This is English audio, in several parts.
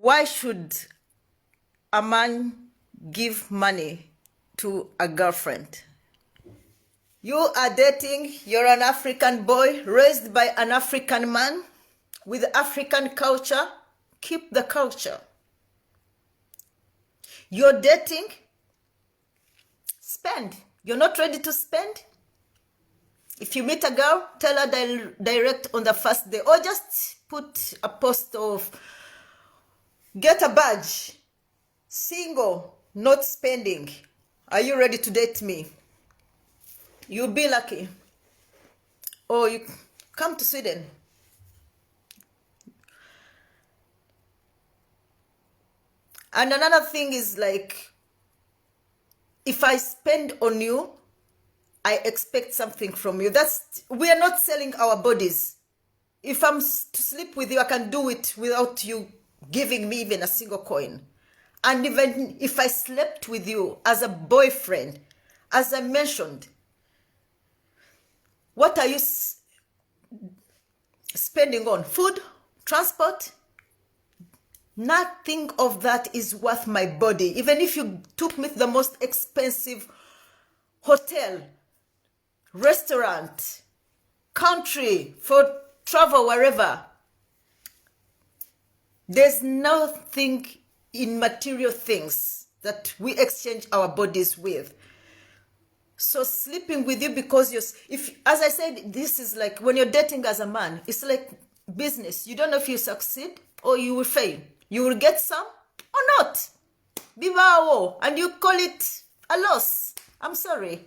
Why should a man give money to a girlfriend? You are dating, you're an African boy raised by an African man with African culture. Keep the culture. You're dating, spend. You're not ready to spend? If you meet a girl, tell her direct on the first day, or just put a post of get a badge, single, not spending. Are you ready to date me? You'll be lucky. Or you come to Sweden. And another thing is like, if I spend on you, I expect something from you. We are not selling our bodies. If I'm to sleep with you, I can do it without you giving me even a single coin. And even if I slept with you as a boyfriend, as I mentioned, what are you spending on? Food? Transport? Nothing of that is worth my body. Even if you took me to the most expensive hotel, restaurant, country, for travel, wherever, there's nothing in material things that we exchange our bodies with. So sleeping with you because as I said, this is like when you're dating as a man, it's like business. You don't know if you succeed or you will fail. You will get some or not. Bibao, and you call it a loss. I'm sorry.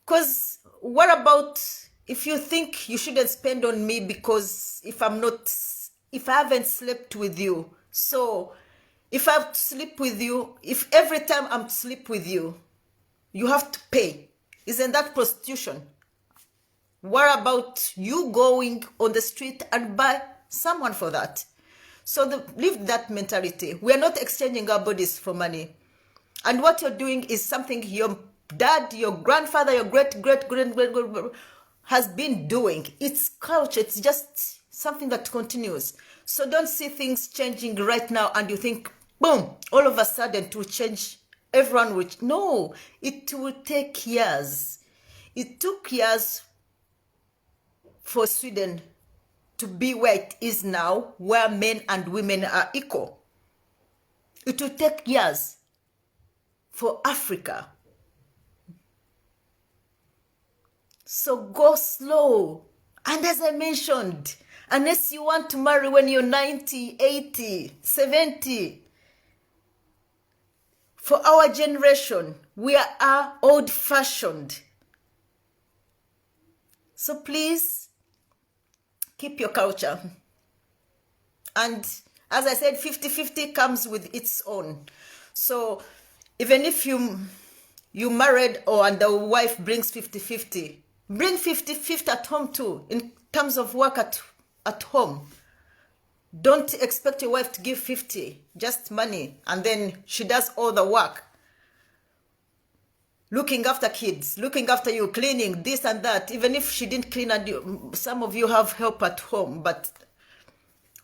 Because what about if you think you shouldn't spend on me because if I haven't slept with you, so if I have to sleep with you, if every time I'm to sleep with you, you have to pay, isn't that prostitution? What about you going on the street and buy someone for that? So leave that mentality. We are not exchanging our bodies for money. And what you're doing is something your dad, your grandfather, your great has been doing. It's culture. It's just something that continues. So don't see things changing right now and you think, boom, all of a sudden it will change. Everyone will. No, it will take years. It took years for Sweden to be where it is now, where men and women are equal. It will take years for Africa. So go slow. And as I mentioned, unless you want to marry when you're 90, 80, 70, for our generation, we are old-fashioned. So please, keep your culture. And as I said, 50-50 comes with its own. So even if you married and the wife brings 50-50, bring 50-50 at home too, in terms of work at home. Don't expect your wife to give 50, just money, and then she does all the work. Looking after kids, looking after you, cleaning, this and that. Even if she didn't clean, and some of you have help at home, but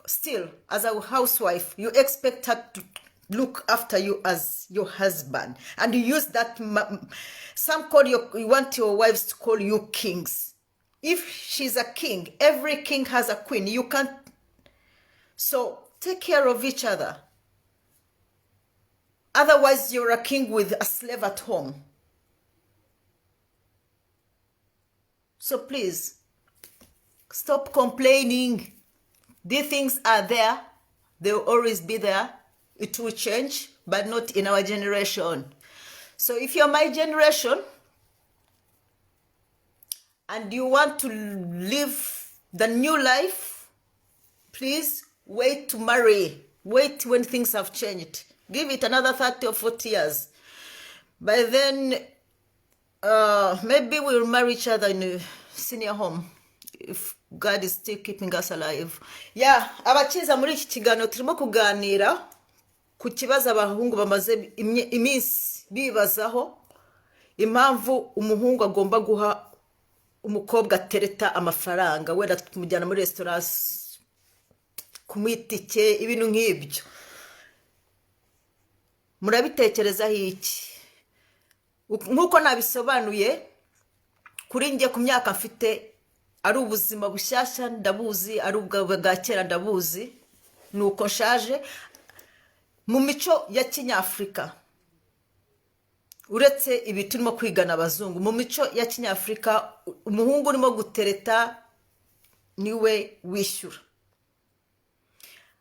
still, as a housewife, you expect her to look after you as your husband. And you use that, you want your wives to call you kings. If she's a king, every king has a queen. You can't. So take care of each other. Otherwise, you're a king with a slave at home. So please, stop complaining. These things are there. They'll always be there. It will change, but not in our generation. So if you're my generation and you want to live the new life, please wait to marry. Wait when things have changed. Give it another 30 or 40 years. By then, maybe we'll marry each other in a senior home if God is still keeping us alive. Yeah, abachiza muri iki kiganiro turimo kuganira ku kibazo abahungu bamaze iminsi bibazaho impamvu umuhungu agomba guha umukobwa tereta amafaranga wenda tumujyana muri restaurant kumwitike ibintu nk'ibyo. Murabitekerezaho iki? Nkuko nabisobanuye, kuri njye ku myaka mfite, ari ubuzima bushyashya ndabuzi, ari ubwa bwa kera ndabuzi, nuko nshaje. Mu mico ya kinyafurika, uretse ibi turimo kwigana abazungu, mu mico ya kinyafurika umuhungu urimo gutereta niwe wishyura.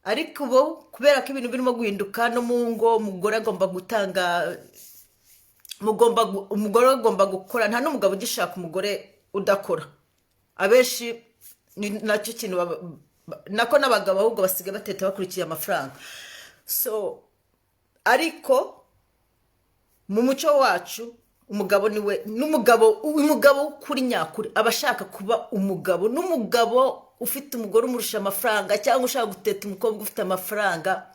Ariko ubu kubera ko ibintu birimo guhinduka no mu ngo, umugore agomba gutanga, umugore agomba gukora. Nta n'umugabo ugishaka umugore udakora. Abenshi nacyo kintu nako n'abagabo ahubwo basigaye bateta bakurikiye amafaranga. So ariko mu muco wacu umugabo niwe, umugabo kuri nyakuri abashaka kuba umugabo, n'umugabo ufite umugore umurusha amafaranga cyangwa ushaka guteta umukobwa ufite amafaranga.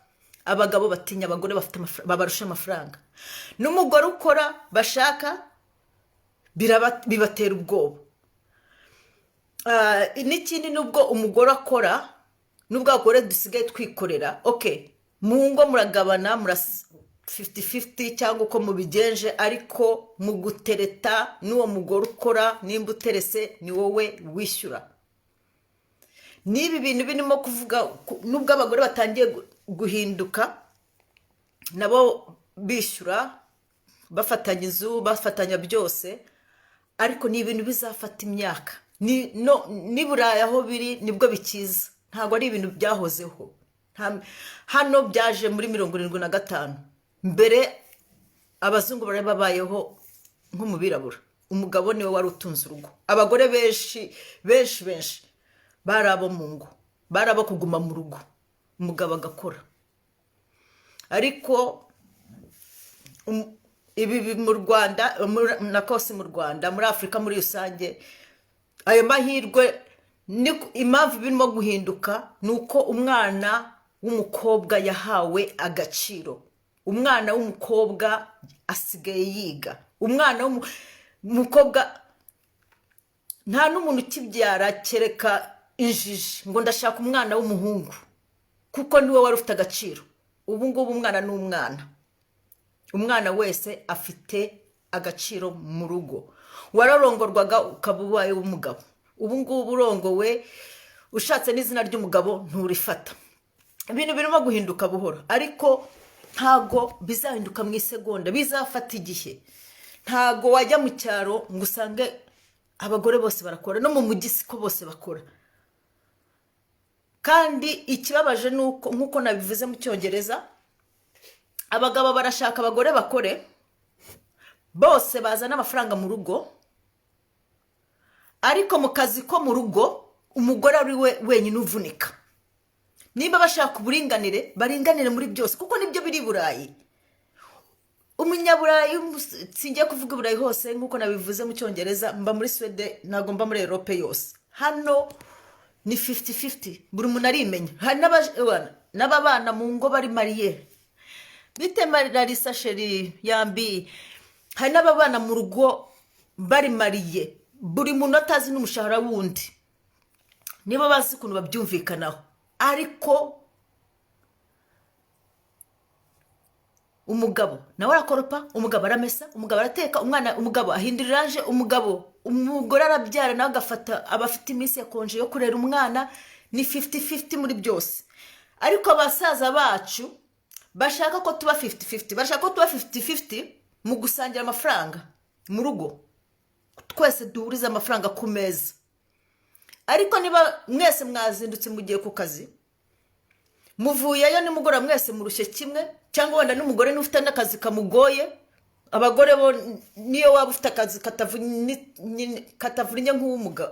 Abagabo batinya abagore bafite babarusha amafaranga. N'umugore ukora bashaka bibatera ubwoba. N'ikindi nubwo umugore akora, nubwo abagore dusigaye twikorera, okay, mu ngo muragabana, 50-50 cyangwa uko mubigenje, ariko mu gutereta n'uwo mugore ukora, nimba uterese ni wowe wishyura. Nibi bintu birimo kuvuga, nubwo abagore batangiye guhinduka, nabo bishyura, bafatanya inzu, bafatanya byose, ariko ni ibintu bizafata imyaka. Ni Burayi aho biri nibwo bikiza, ntabwo ari ibintu byahozeho. Hano byaje muri 75. Mbere abazungu bari babayeho nko mu birabura, umugabo niwe wari utunze urugo. Abagore benshi barabo mu ngo, barabo kuguma mu rugo, umugabo agakora. Ariko ibi mu Rwanda, nakose mu Rwanda, muri Afrika muri rusange, ayo mahirwe impamvu birimo guhinduka nuko umwana w'umukobwa yahawe agaciro. Umwana w'umukobwa asigaye yiga. Umwana w'umukobwa nta n'umuntu ukibyara kereka injiji ngo ndashaka umwana w'umuhungu, kuko niwe wari ufite agaciro. Ubu ngubu umwana ni umwana. Umwana wese afite agaciro mu rugo. Wararongorwaga ukaba ubaye w'umugabo. Ubu ngubu urongowe, ushatse n'izina ry'umugabo nturifata. Ibintu birimo guhinduka buhoro, ariko ntago bizahinduka mu isegonda, bizafata igihe. Ntago wajya mu cyaro ngo usange abagore bose barakora, no mu mujyi siko bose bakora. Kandi ikibabaje nuko, nkuko nabivuze mu Cyongereza, abagabo barashaka abagore bakore, bose bazana amafaranga mu rugo, ariko mu kazi ko mu rugo umugore ari we wenyine uvunika. Niba bashaka uburinganire, baringanire muri byose, kuko nibyo biri Burayi. Umunyaburayi, singiye kuvuga Burayi hose nkuko nabivuze mu Cyongereza, mba muri Swede, ntago mba muri Europe yose. Hano ni 50-50, buri muntu arimenya. Hari n'ababana mu ngo bari mariye, bite Marisa sheri yambi. Hari n'ababana mu rugo bari mariye, buri muntu atazi n'umushahara wundi, niba bazi ukuntu babyumvikanaho. Ariko umugabo nawe arakoropa, umugabo aramesa, umugabo arateka, umugabo ahindura iraje, umugore arabyara nawe agafata, abafite iminsi yakonje yo kurera umwana. Ni 50-50 muri byose. Ariko abasaza bacu bashaka ko tuba 50-50, bashaka ko tuba 50-50 mu gusangira amafaranga mu rugo, twese duhuriza amafaranga ku meza. Ariko niba mwese mwazindutse mugiye ku kazi, muvuyeyo nimugora mwese murushye kimwe, cyangwa wenda n'umugore n'ufite n'akazi kamugoye. Abagore bo niyo waba ufite akazi katavunnye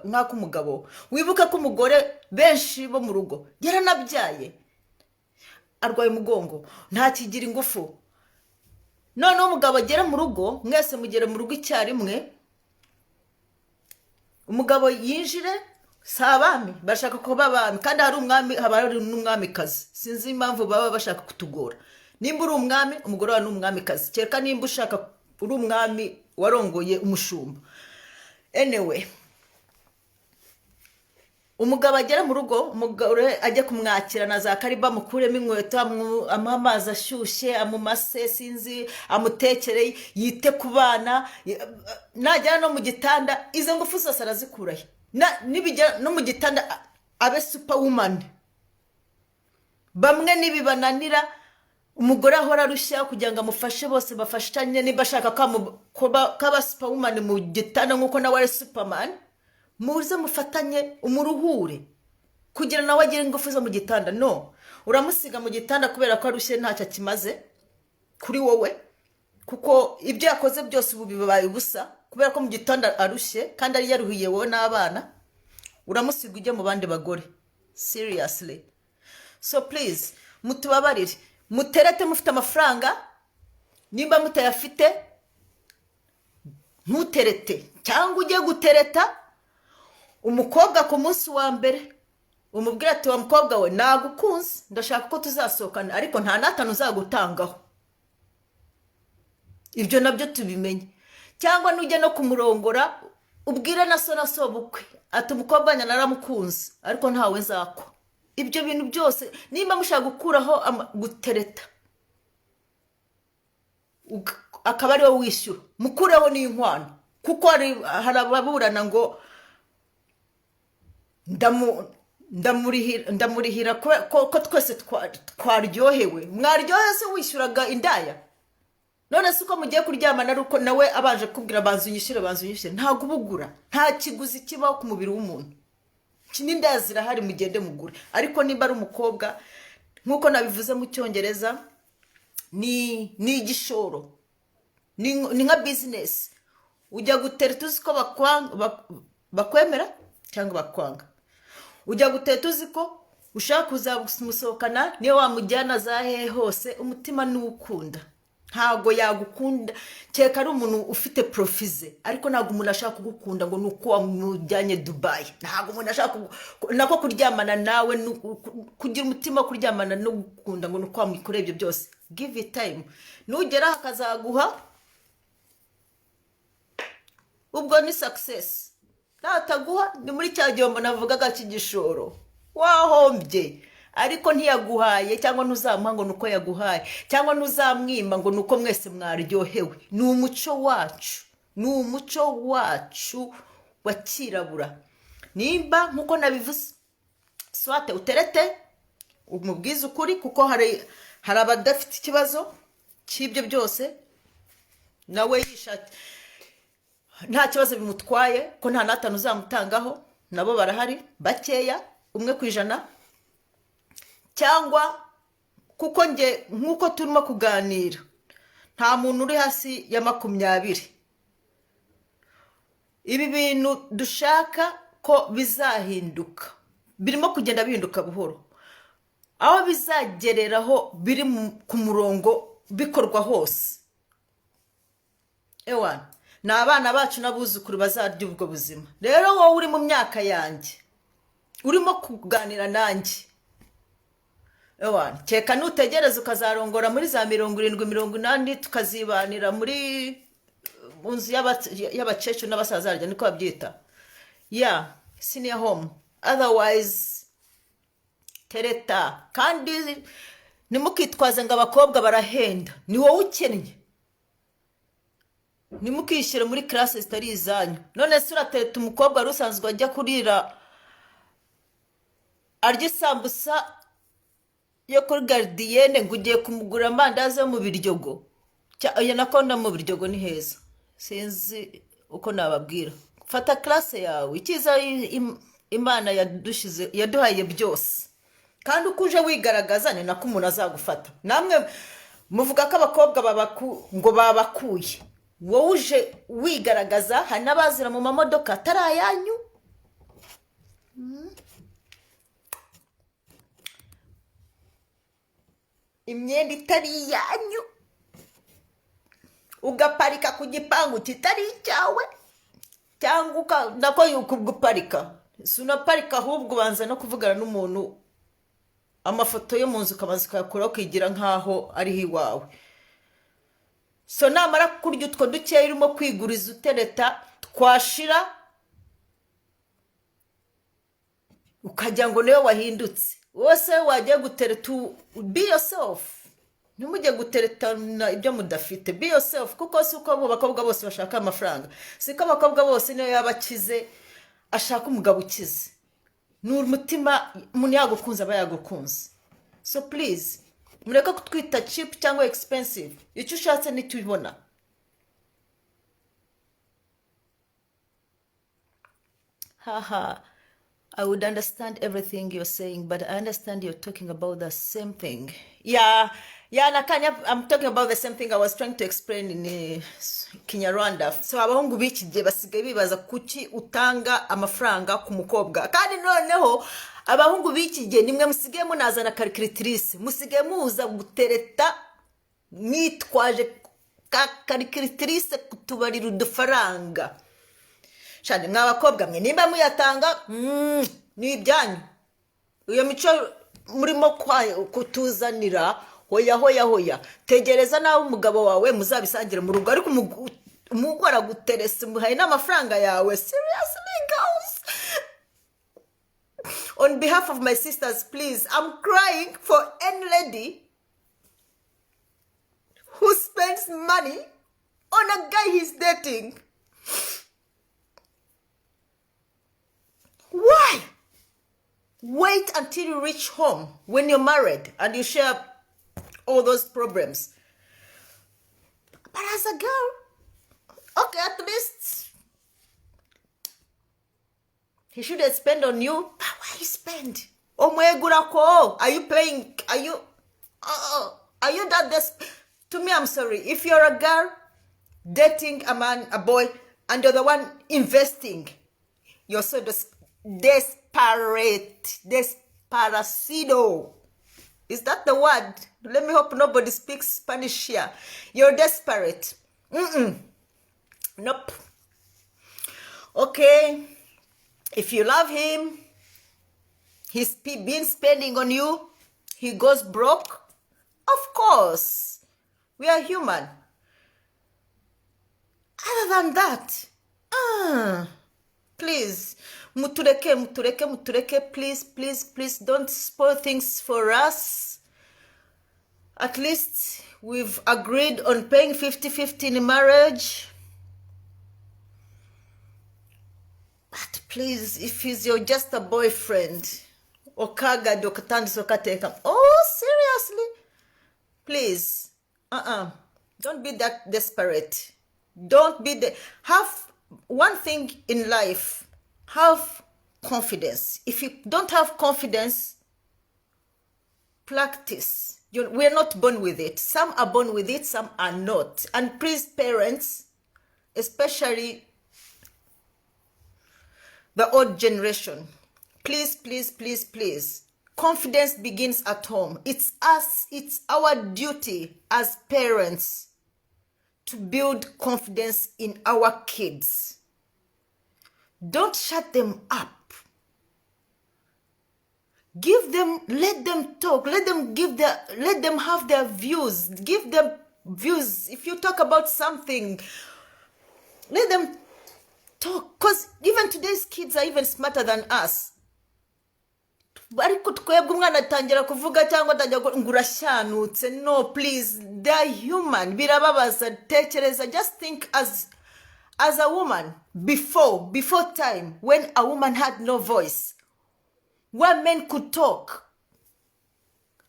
nk'ak'umugabo, wibuka ko umugore benshi bo mu rugo yaranabyaye, arwaye umugongo, ntakigira ingufu. Noneho umugabo agera mu rugo, mwese mugere mu rugo icyarimwe, umugabo yinjire. Sabami bashaka ko babami, kandi hari umwami, haba hari n'umwamikazi. Sinzi impamvu baba bashaka kutugora. Nimba uri umwami, umugore wa n'umwamikazi, kereka nimba ushaka uri umwami warongoye umushumba. Anyway, umugabo agera mu rugo, umugore ajya kumwakira na za kariba, amukuremo inkweto, amuha amazi ashyushye, amumase, sinzi, amutekere, yite ku bana, nagera no mu gitanda izo ngufu zose arazikurahe, nibijya no mu gitanda abe superwoman. Bamwe nibibananira umugore ahora arushya kugira ngo amufashe, bose bafashanye, niba ashaka kaba superwoman mu gitanda nkuko nawe ari superman, muze mufatanye umuruhure kugira nawe agire ingufu zo mu gitanda. No, uramusiga mu gitanda kubera ko arushye ntacyo akimaze kuri wowe, kuko ibyo yakoze byose ubu bibaye ubusa kubera ko mu gitanda arushye kandi ari yaruhiye wowe n'abana. Uramusiga ujye mu bandi bagore. Seriously. So please, mutubabarire, muterete mufite amafaranga, nimba mutayafite ntuterete, cyangwa ujye gutereta umukobwa ku munsi wa mbere, umubwira ati wa mukobwa we nagukunze, ndashaka ko tuzasohokana, ariko nta natanu uzagutangaho. Ibyo nabyo tubimenye. Cyangwa nujye no kumurongora, ubwire na so bukwe ati umukobwa nyana naramukunze ariko ntawe nzakwa. Ibyo bintu byose nimba mushaka gukuraho gutereta, akaba ari wowe wishyura, mukureho n'inkwano, kuko hari ababurana ngo ndamurihira ko twese twaryohewe. Mwaryohe se wishyuraga indaya? None se uko mugiye kuryamana ari uko nawe abanje kubwira banzu unyishyure, ntago ubugura. Nta kiguzi kibaho ku mubiri w'umuntu. N'indaya zirahari, mugende mugure. Ariko niba ari umukobwa, nkuko nabivuze mu Cyongereza, ni igishoro, ni nka business. Ujya gutereta uzi ko bakwemera cyangwa bakwanga. Ujya gutereta uzi ko ushaka kuzamusohokana, niyo wamujyana za hehe hose, umutima n'ukunda. Ntago yagukunda cyeka ari umuntu ufite profize, ariko ntago umuntu ashaka kugukunda ngo nuko wamujyanye Dubai. Ntago umuntu ashaka nako kuryamana nawe, kugira umutima kuryamana no gukunda ngo nuko wamukore ibyo byose. Give it time. Nugera hakazaguha, ubwo ni success. Nataguha ni muri cya gihombo navugaga cy'igishoro, wahombye. Ariko ntiyaguhaye, cyangwa ntuzamuha ngo nuko yaguhaye, cyangwa ntuzamwima ngo nuko mwese mwaryohewe. Ni umuco wacu, ni umuco wacu wa kirabura. Nimba nkuko nabivuze, swate uterete umubwiza ukuri, kuko hari abadafite ikibazo cy'ibyo byose, nawe yishati nta kibazo bimutwaye, ko nta natanu uzamutangaho, nabo barahari bakeya, 1%. Cyangwa kuko nge nkuko turimo kuganira, nta muntu uri hasi ya 20. Ibi bintu dushaka ko bizahinduka, birimo kugenda bihinduka buhoro. Aho bizagereraho biri ku murongo bikorwa hose. Ewana, ni abana bacu n'abuzukuru bazarya ubwo buzima. Rero wowe uri mu myaka yanjye, urimo kuganira nanjye, ewana, cyeka nutegereza ukazarongora muri za 70-80, tukazibanira muri munzu y'abacecuru n'abasaza arya, niko babyita. Senior home. Otherwise, tereta. Kandi nimukitwaza ngo abakobwa barahenda, ni wowe ukennye. Nimukishyire muri classe zitari izanyu. None se uratereta umukobwa rusanzwe ajya kurira, arya isambusa yo kuri gardienne, ngo ugiye kumugura amandazi yo mu biryogo. Oya, nakunda mu biryogo ni heza, sinzi uko nababwira. Fata classe yawe, ikiza Imana yaduhaye byose, kandi uko uje wigaragaza ni nako umuntu azagufata. Namwe muvuga ko abakobwa ngo babakuye, wowe uje wigaragaza. Hari n'abazira mu mamodoka atari ayanyu, imyenda itari iyanyu, ugaparika ku gipangu kitari icyawe, cyangwa nako yukuguparika. Si unaparika ahubwo ubanza no kuvugana n'umuntu, amafoto yo mu nzu ukabanza ukayakuraho ukigira nkaho ariho iwawe. So namara kurya utwo dukeya urimo kwiguriza utereta, twashira ukagira ngo niwe wahindutse. Wose wajya gutereta, be yourself. Ntimujye guteretana ibyo mudafite. Be yourself, kuko si uko abo bakobwa bose bashaka amafaranga, siko abakobwa bose niyo yabakize ashaka umugabo ukize. Ni umutima umuntu yagukunze aba yagukunze. So please, mureka kutwita cheap cyangwa expensive. Icyo ushatse nicyo ubona. Haha, I would understand everything you're saying, but I understand you're talking about the same thing. Yeah, Nakanya, I'm talking about the same thing I was trying to explain in Kinyarwanda. So abahungu b'iki gihe basigaye bibaza kuki utanga amafaranga ku mukobwa. Kandi noneho abahungu b'iki gihe nimwe musigaye munazana calculatrice, musigaye muza gutereta mwitwaje calculatrice kutubarira udufaranga. Shane mwabakobwa mwe nimba muyatanga ni ibyanyu. Uyo mico murimo kutuzanira hoya tegereza nawe umugabo wawe muzabisangira mu rugo, ariko umugora guteresa muhaye n'amafaranga yawe. Seriously girls, on behalf of my sisters, please, I'm crying for any lady who spends money on a guy he's dating. Why? Wait until you reach home when you're married and you share all those problems. But as a girl, okay, at least he shouldn't spend on you. But why you spend? Oh my God, are you paying? Are you that this? To me, I'm sorry. If you're a girl dating a man, a boy, and you're the one investing, you're so desperacito. Is that the word? Let me hope nobody speaks Spanish here. You're desperate. Nope. Okay. If you love him, he's been spending on you, he goes broke. Of course. We are human. Other than that, please, mutureke, please don't spoil things for us. At least we've agreed on paying 50-50 in marriage. But please, if he's just a boyfriend, oh, seriously? Please, don't be that desperate. Don't be have one thing in life, have confidence. If you don't have confidence, practice. We're not born with it. Some are born with it, some are not. And please, parents, especially the old generation, please, confidence begins at home. It's our duty as parents to build confidence in our kids. Don't shut them up. Give them, let them talk, let them have their views. Give them views. If you talk about something, let them talk. Because even today's kids are even smarter than us. No, please, they're human. Just think as a woman before time, when a woman had no voice, where men could talk.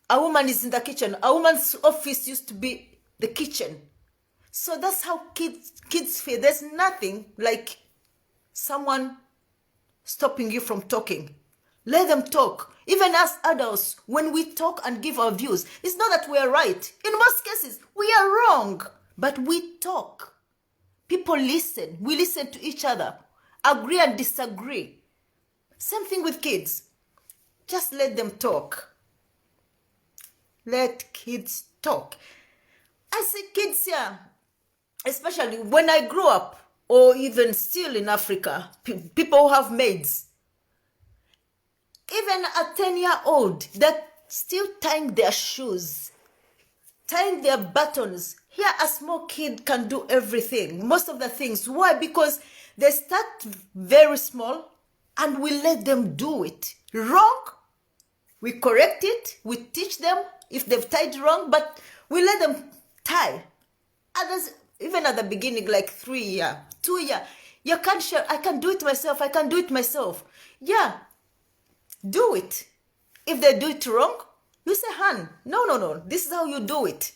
A woman is in the kitchen. A woman's office used to be the kitchen. So that's how kids feel. There's nothing like someone stopping you from talking. Let them talk. Even as adults, when we talk and give our views, it's not that we are right. In most cases, we are wrong. But we talk. People listen. We listen to each other. Agree and disagree. Same thing with kids. Just let them talk. Let kids talk. I see kids here, especially when I grew up, or even still in Africa, people who have maids. Even a 10-year-old that still tying their shoes, tying their buttons. Here, a small kid can do everything, most of the things. Why? Because they start very small and we let them do it. Wrong, we correct it, we teach them if they've tied wrong, but we let them tie. Others, even at the beginning, like 3 years, 2 years, you can't share, I can do it myself, I can do it myself. Yeah, do it. If they do it wrong, you say, "Han, no, this is how you do it."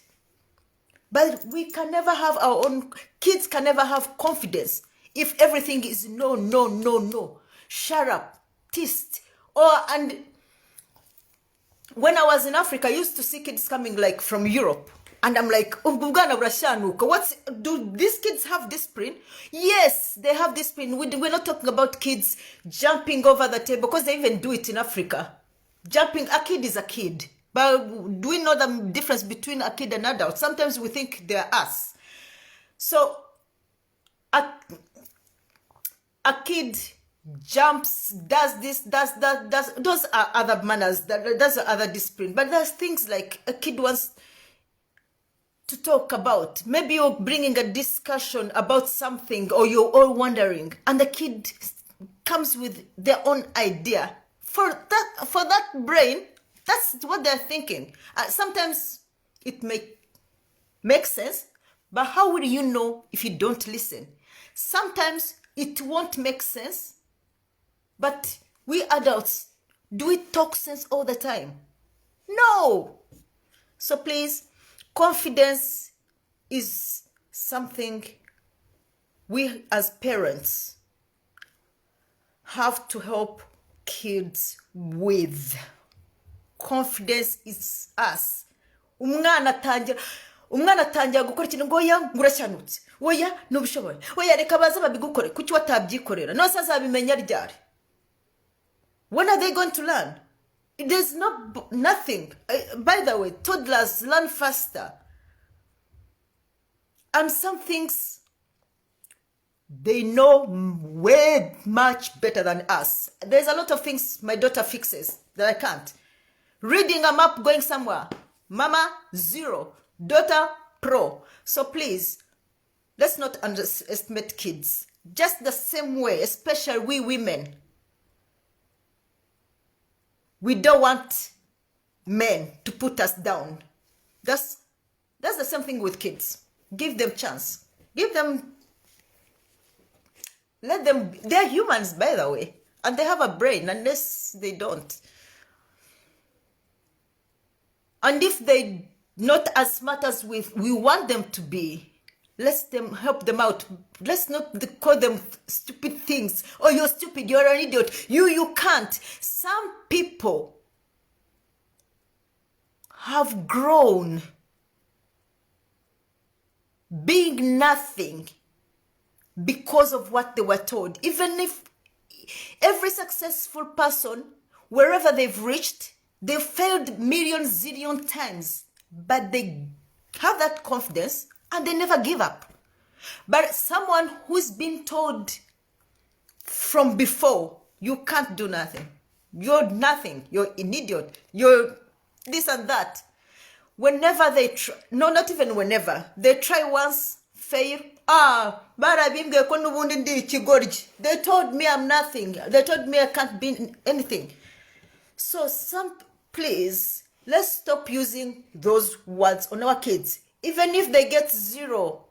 But we can never have our own, kids can never have confidence if everything is no. Shut up, tist. And when I was in Africa, I used to see kids coming like from Europe. And I'm like, do these kids have discipline? Yes, they have discipline. We're not talking about kids jumping over the table, because they even do it in Africa. Jumping, a kid is a kid. But do we know the difference between a kid and adult? Sometimes we think they're us. So a kid jumps, does this, does that, those are other manners, those are other discipline. But there's things like a kid wants to talk about. Maybe you're bringing a discussion about something, or you're all wondering, and the kid comes with their own idea. For that brain, that's what they're thinking. Sometimes it may make sense, but how will you know if you don't listen? Sometimes it won't make sense, but we adults, do we talk sense all the time? No. So please, confidence is something we as parents have to help kids with. Confidence is us. Umwana atangira gukora ikintu ngo oya nguracyanutse, oya nubishoboye, oya reka baza babigukore, kuki watabyikorera, no azabimenya ryari? When are they going to learn? There's nothing. By the way, toddlers learn faster, and some things they know way much better than us. There's a lot of things my daughter fixes that I can't. Reading a map, going somewhere, mama 0, daughter pro. So please, let's not underestimate kids. Just the same way, especially we women, we don't want men to put us down. That's the same thing with kids. Give them chance. Let them, they're humans, by the way, and they have a brain, unless they don't. And if they're not as smart as we want them to be, let's help them out. Let's not call them stupid things. Oh, you're stupid, you're an idiot, you can't. Some people have grown being nothing because of what they were told. Even if every successful person, wherever they've reached, they failed million zillion times, but they have that confidence and they never give up. But someone who's been told from before, you can't do nothing, you're nothing, you're an idiot, you're this and that. Whenever they try, no, not even whenever, they try once, fail. They told me I'm nothing. They told me I can't be anything. So please, let's stop using those words on our kids. Even if they get 0.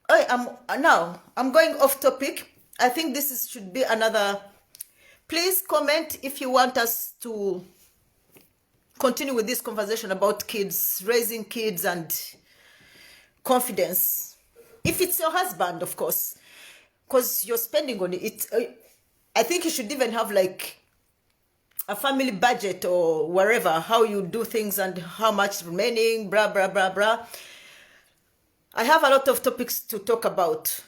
I'm going off topic. I think this should be another. Please comment if you want us to continue with this conversation about kids, raising kids and confidence. If it's your husband, of course, because you're spending on it. I think you should even have like a family budget or wherever, how you do things and how much remaining, blah, blah, blah, blah. I have a lot of topics to talk about.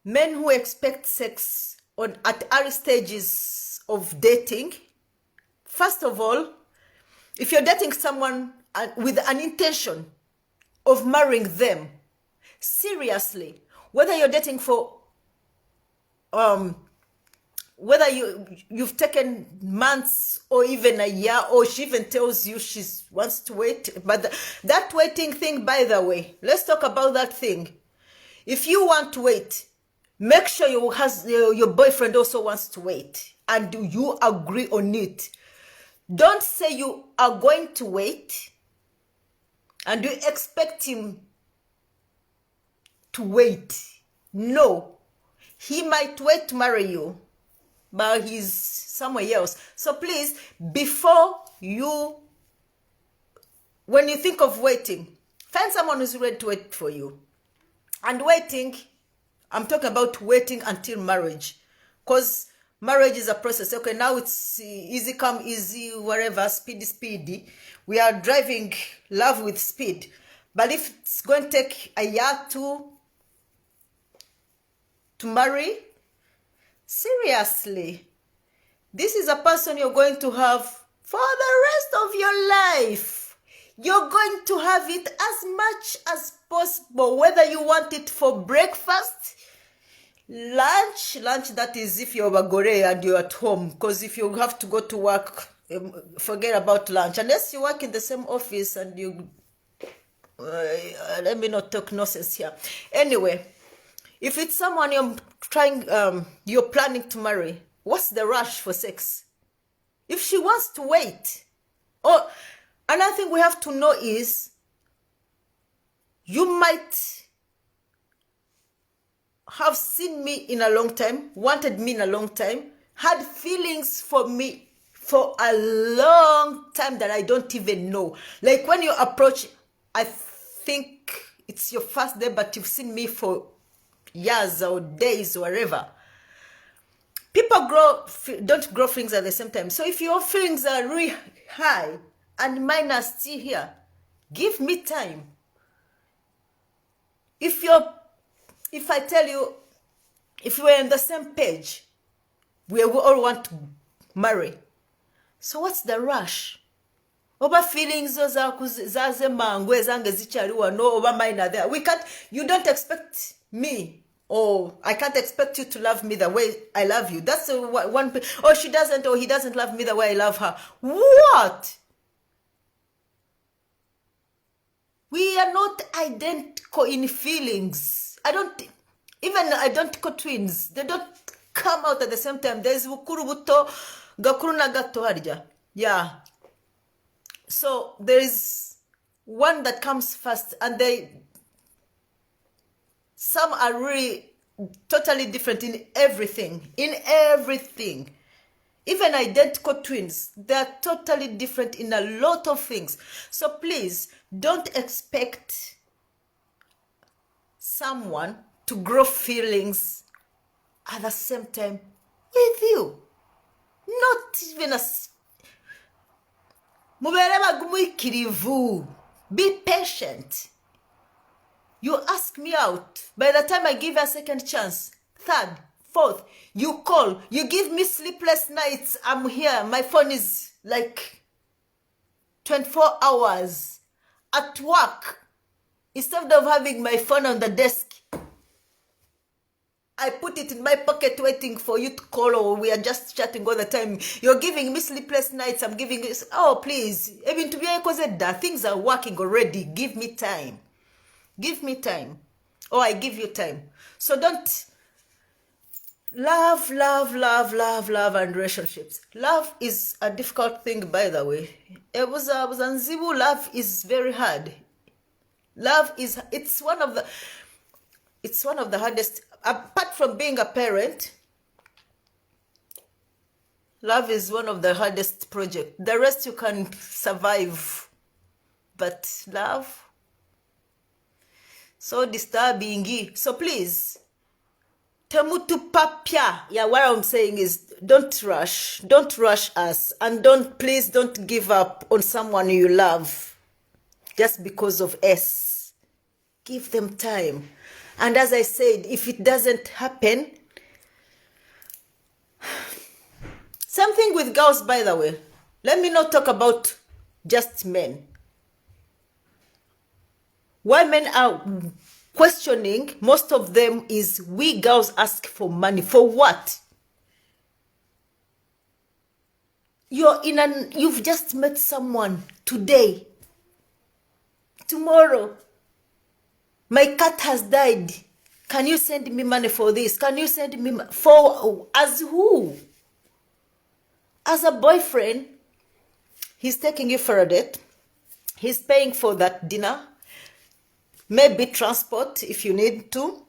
Men who expect sex at early stages of dating. First of all, if you're dating someone with an intention of marrying them, seriously, whether you're dating for, whether you've taken months or even a year, or she even tells you she wants to wait, but that waiting thing, by the way, let's talk about that thing. If you want to wait, Make sure your boyfriend also wants to wait and you agree on it. Don't say you are going to wait and you expect him to wait. No. He might wait to marry you, but he's somewhere else. So please, when you think of waiting, find someone who's ready to wait for you. And waiting, I'm talking about waiting until marriage. Because marriage is a process. Okay, now it's easy come, easy, whatever, speedy. We are driving love with speed. But if it's going to take a year to marry, seriously, this is a person you're going to have for the rest of your life. You're going to have it as much as possible, whether you want it for breakfast, lunch, that is if you're Bagore and you're at home, because if you have to go to work, forget about lunch, unless you work in the same office and you, let me not talk nonsense here. Anyway, if it's someone you're planning to marry, what's the rush for sex? If she wants to wait. Or another thing we have to know is, you might have seen me in a long time, wanted me in a long time, had feelings for me for a long time that I don't even know. Like when you approach, I think it's your first day, but you've seen me for years or days or whatever. People don't grow feelings at the same time. So if your feelings are really high and mine are still here, give me time. If I tell you, if we're on the same page, we all want to marry. So what's the rush? Oba feelings zaze mangwe zange zichariwa no oba mine are there. You don't expect me. Oh, I can't expect you to love me the way I love you. That's one. Oh, she doesn't, or he doesn't love me the way I love her. What? We are not identical in feelings. Even identical twins, they don't come out at the same time. There's bukurubuto, gakuruna gato harja. Yeah. So there is one that comes first, and some are really totally different in everything. Even identical twins, they're totally different in a lot of things. So please, don't expect someone to grow feelings at the same time with you. Not even be patient. You ask me out. By the time I give you a second chance, third, fourth, you call. You give me sleepless nights. I'm here. My phone is like 24 hours. At work, instead of having my phone on the desk, I put it in my pocket waiting for you to call, or we are just chatting all the time. You're giving me sleepless nights. I'm giving you, oh, please. Even to be things are working already. Give me time. Give me time. Or I give you time. So don't love and relationships. Love is a difficult thing, by the way. Love is very hard. It's one of the hardest, apart from being a parent. Love is one of the hardest projects. The rest you can survive. But love, so disturbing. So please, temutu papya. Yeah, what I'm saying is, don't rush us, and please don't give up on someone you love just because of S. Give them time. And as I said, if it doesn't happen, something with girls, by the way. Let me not talk about just men. Why men are questioning, most of them, is we girls ask for money. For what? You've just met someone today. Tomorrow, my cat has died. Can you send me money for this? Can you send me for, as who? As a boyfriend, he's taking you for a date. He's paying for that dinner. Maybe transport if you need to.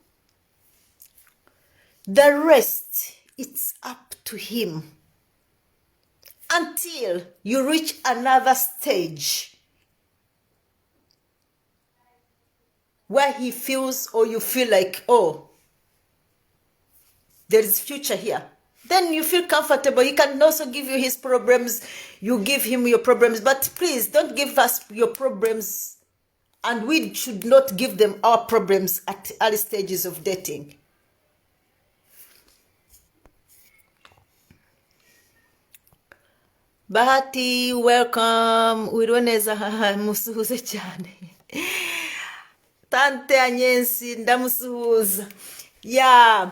The rest, it's up to him. Until you reach another stage where he feels, or you feel like, oh, there is future here. Then you feel comfortable. He can also give you his problems. You give him your problems. But please, don't give us your problems. And we should not give them our problems at early stages of dating. Bahati, welcome. Wironeza musuhuze cyane. Tante Anyensi ndamusuhuza. Ya,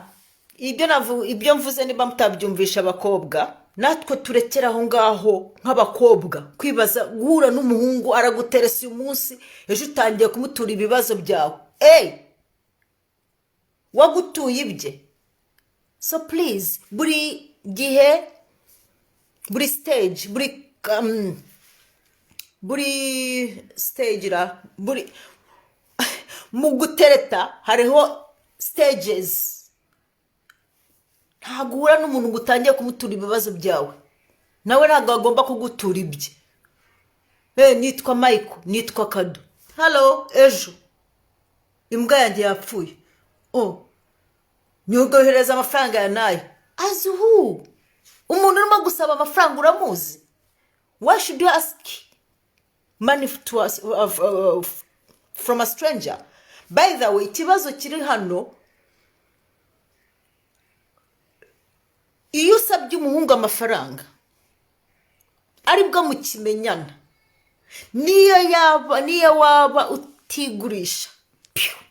ibyo mvuze niba mutabyumvisha abakobwa, natwe turekera aho ngaho nk'abakobwa kwibaza guhura n'umuhungu araguteresa uyu munsi ejo utangiye kumutura ibibazo byawe. Wagutuye ibye. So please, buri gihe, buri stage, buri stage ra, buri mu gutereta hariho stages. Ntabwo uhura n'umuntu ngo utangiye kumutura ibibazo byawe, nawe ntabwo agomba kugutura ibye. Nitwa Michael, nitwa Kado. Hello, ejo imbwa yanjye yapfuye. Nyugohereza amafaranga ya nayo. As who? Umuntu urimo gusaba amafaranga uramuzi? Why should you ask money to us, from a stranger? By the way, ikibazo kiri hano, iyo usabye umuhungu amafaranga aribwo mukimenyana, niyo waba utigurisha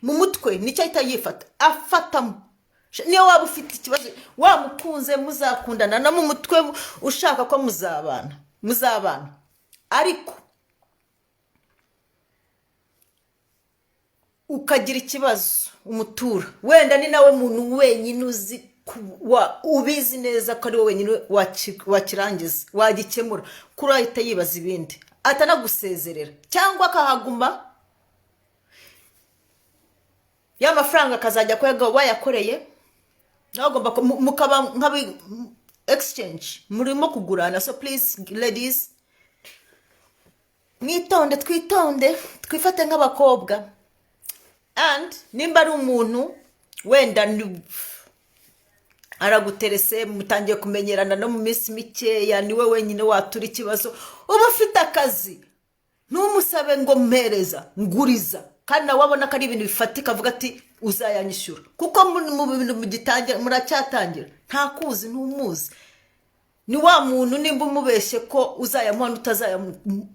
mu mutwe nicyo ahita yifata afatamo. Niyo waba ufite ikibazo wamukunze muzakundana na mu mutwe ushaka ko muzabana ariko ukagira ikibazo umutura, wenda ni nawe muntu wenyine uzi ubizi neza ko ari wowe wenyine wakirangiza wagikemura, kuri ahita yibaza ibindi atanagusezerera cyangwa akahaguma ya mafaranga akazajya kwega wayakoreye. Nagomba mukaba nkabi exchange murimo kugurana. So please ladies, twitonde twifate nk'abakobwa. And nimba ari umuntu wenda araguterese mutangiye kumenyerana no mu minsi mikeya, niwe wenyine watura ikibazo, uba ufite akazi, ntumusabe ngo mpereza nguriza, kandi nawe wabona ko ari ibintu bifatika avuga ati uzayanyishyura, kuko mu bintu mugitangira muracyatangira ntakuzi ntumuzi. Ni wa muntu nimba umubeshye ko uzayamuha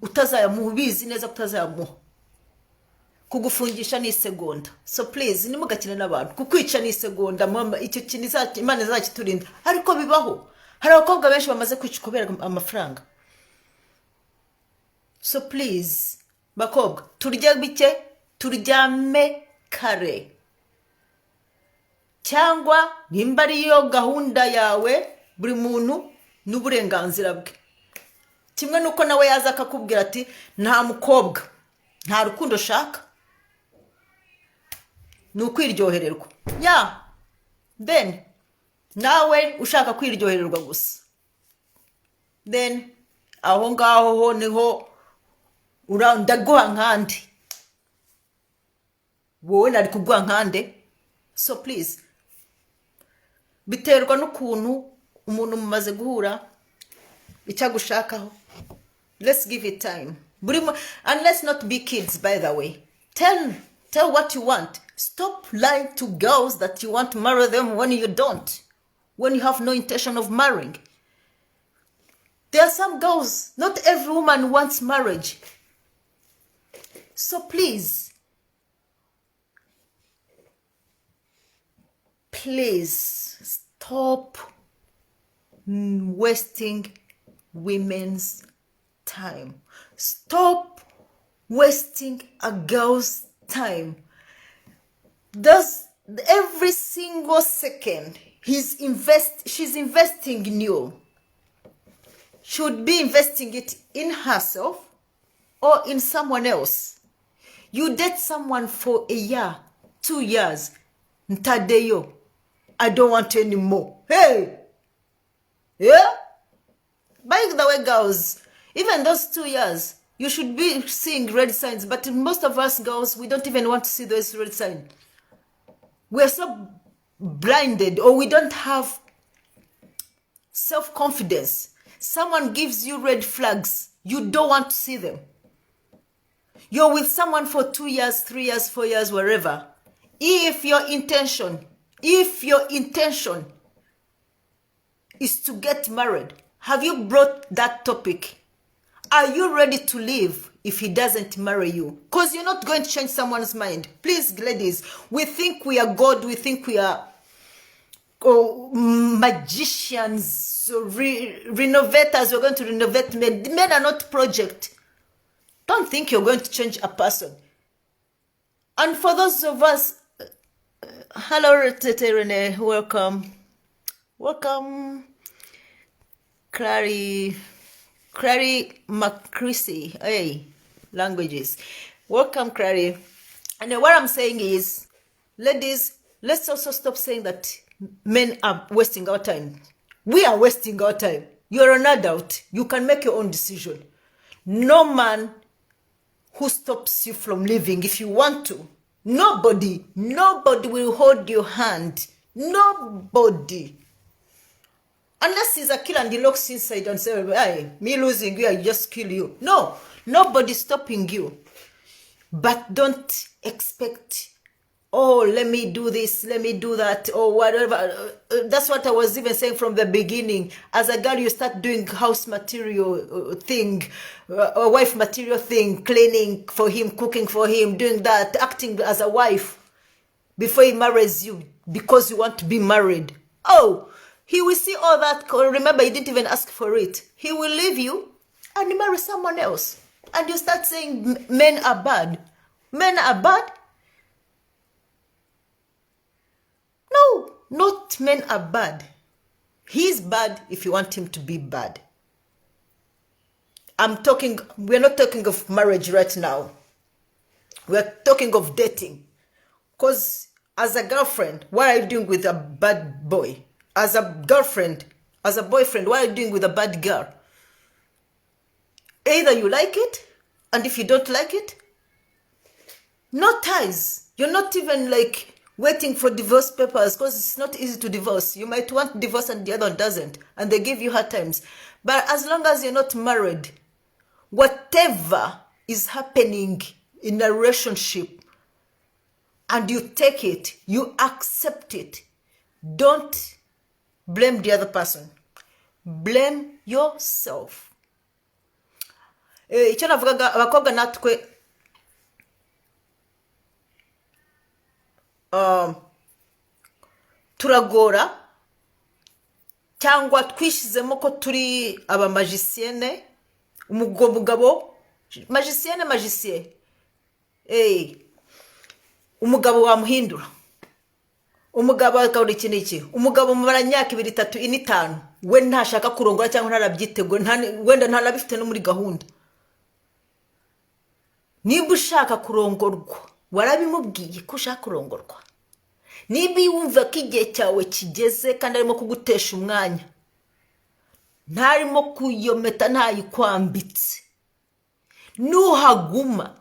utazayamubizi neza kutazayamuha, kugufungisha ni segonda. So please nimugakine n'abantu, kukwica ni segonda. Mama icyo kintu Imana izakiturinda, ariko bibaho. Hari abakobwa benshi bamaze kwica kubera amafaranga. So please bakobwa, turya bike turyame kare, cyangwa nimba ariyo gahunda yawe, buri muntu n'uburenganzira bwe. Kimwe nuko nawe yaza akakubwira ati nta mukobwa nta rukundo shaka, nukwiryohererwa. Then nawe ushaka kwiryohererwa gusa, then aho ngaho ho niho ndaguha nkande, wowe nari kuguha nkande. So please, biterwa n'ukuntu umuntu mumaze guhura icyagushakaho. Let's give it time. And let's not be kids, by the way. Tell what you want. Stop lying to girls that you want to marry them when you don't, when you have no intention of marrying. There are some girls, not every woman wants marriage. So please stop wasting women's time. Stop wasting a girl's time. Those every single second she's investing in you. Should be investing it in herself or in someone else. You date someone for a year, 2 years. Ntadeyo, I don't want you anymore. Hey! Yeah? By the way, girls, even those 2 years, you should be seeing red signs. But most of us girls, we don't even want to see those red signs. We're so blinded, or we don't have self-confidence. Someone gives you red flags, you don't want to see them. You're with someone for 2 years, 3 years, 4 years, wherever. If your intention is to get married, have you brought that topic? Are you ready to leave if he doesn't marry you? Because you're not going to change someone's mind. Please, ladies, we think we are God, we think we are magicians, renovators. We're going to renovate men. Men are not project. Don't think you're going to change a person. And for those of us, hello Tete Rene, welcome Clary Macrisi, hey, languages, welcome Clary. And what I'm saying is, ladies, let's also stop saying that men are wasting our time. We are wasting our time. You're an adult. You can make your own decision. No man who stops you from living if you want to. Nobody will hold your hand. Nobody. Unless he's a killer and he looks inside and says, hey, me losing you, I just kill you. No, nobody's stopping you. But don't expect, oh, let me do this, let me do that, or whatever. That's what I was even saying from the beginning. As a girl, you start doing house material thing, or wife material thing, cleaning for him, cooking for him, doing that, acting as a wife before he marries you because you want to be married. Oh, he will see all that. Remember, he didn't even ask for it. He will leave you and marry someone else. And you start saying men are bad. Men are bad? No, not men are bad. He's bad if you want him to be bad. We're not talking of marriage right now. We're talking of dating. Because as a girlfriend, what are you doing with a bad boy? As a girlfriend, as a boyfriend, what are you doing with a bad girl? Either you like it, and if you don't like it, no ties. You're not even like waiting for divorce papers, because it's not easy to divorce. You might want divorce and the other one doesn't, and they give you hard times. But as long as you're not married, whatever is happening in a relationship, and you take it, you accept it, don't blame the other person. Blame yourself. Icyo navugaga abakobwa natwe turagora cyangwa twishizemo ko turi aba magicienne, umugabo magicien, umugabo wamuhindura, umugabo akabura iki n'iki, umugabo mubara myaka 2, 3, 4, 5, we ntashaka kurongora cyangwa ntarabyitego, wenda ntanabifite no muri gahunda. Niba ushaka kurongorwa, warabimubwiye ko ushaka kurongorwa. Niba wumva ko igihe cyawe kigeze kandi arimo kugutesha umwanya, ntarimo kuyometa ntayikwambitse, nuhaguma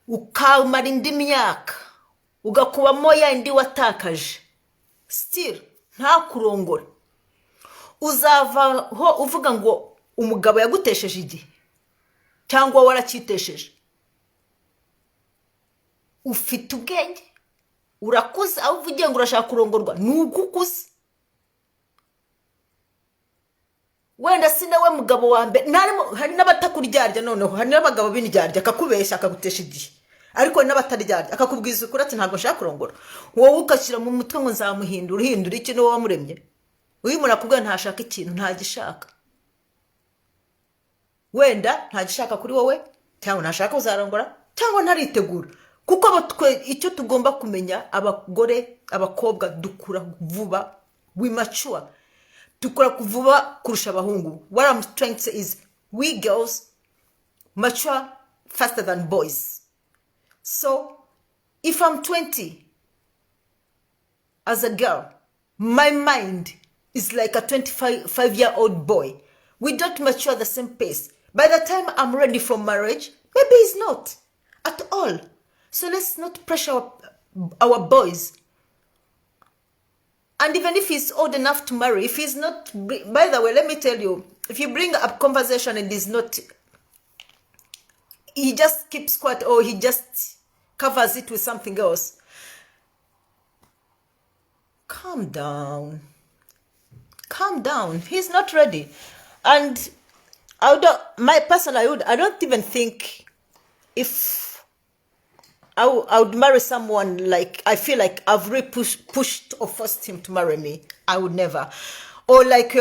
ukamara indi myaka ugakubamo ya indi watakaje, still nta kurongora, uzavaho uvuga ngo umugabo yagutesheje igihe cyangwa warakitesheje. Ufite ubwenge, urakuze, aho uvugiye ngo urashaka kurongorwa nugukuze. Wenda sinawe mugabo wa mbere, hari n'abatakuryarya, noneho hari n'abagabo b'indyarya akakubeshya akagutesha igihe, ariko n'abataryarya akakubwiza ukuri ati ntabwo nshaka kurongora. Wowe ukashyira mu mutwe ngo nzamuhindura, uhindura iki no wamuremye? Uyu muntu akubwira ntashaka ikintu ntagishaka, wenda ntagishaka kuri wowe, cyangwa ntashaka uzarongora, cyangwa ntaritegura. kuko icyo tugomba kumenya, abagore abakobwa dukura vuba, we mature, dukura vuba kurusha abahungu. What I'm trying to say is we girls mature faster than boys. So if I'm 20 as a girl, my mind is like a 25-year-old boy. We don't mature the same pace. By the time I'm ready for marriage, maybe he's not at all. So let's not pressure our boys. And even if he's old enough to marry, if he's not, by the way, let me tell you, if you bring up conversation and he's not, he just keeps quiet or he just covers it with something else, calm down. Calm down. He's not ready. And I don't even think if I would marry someone like I feel like I've really pushed or forced him to marry me. I would never. Or like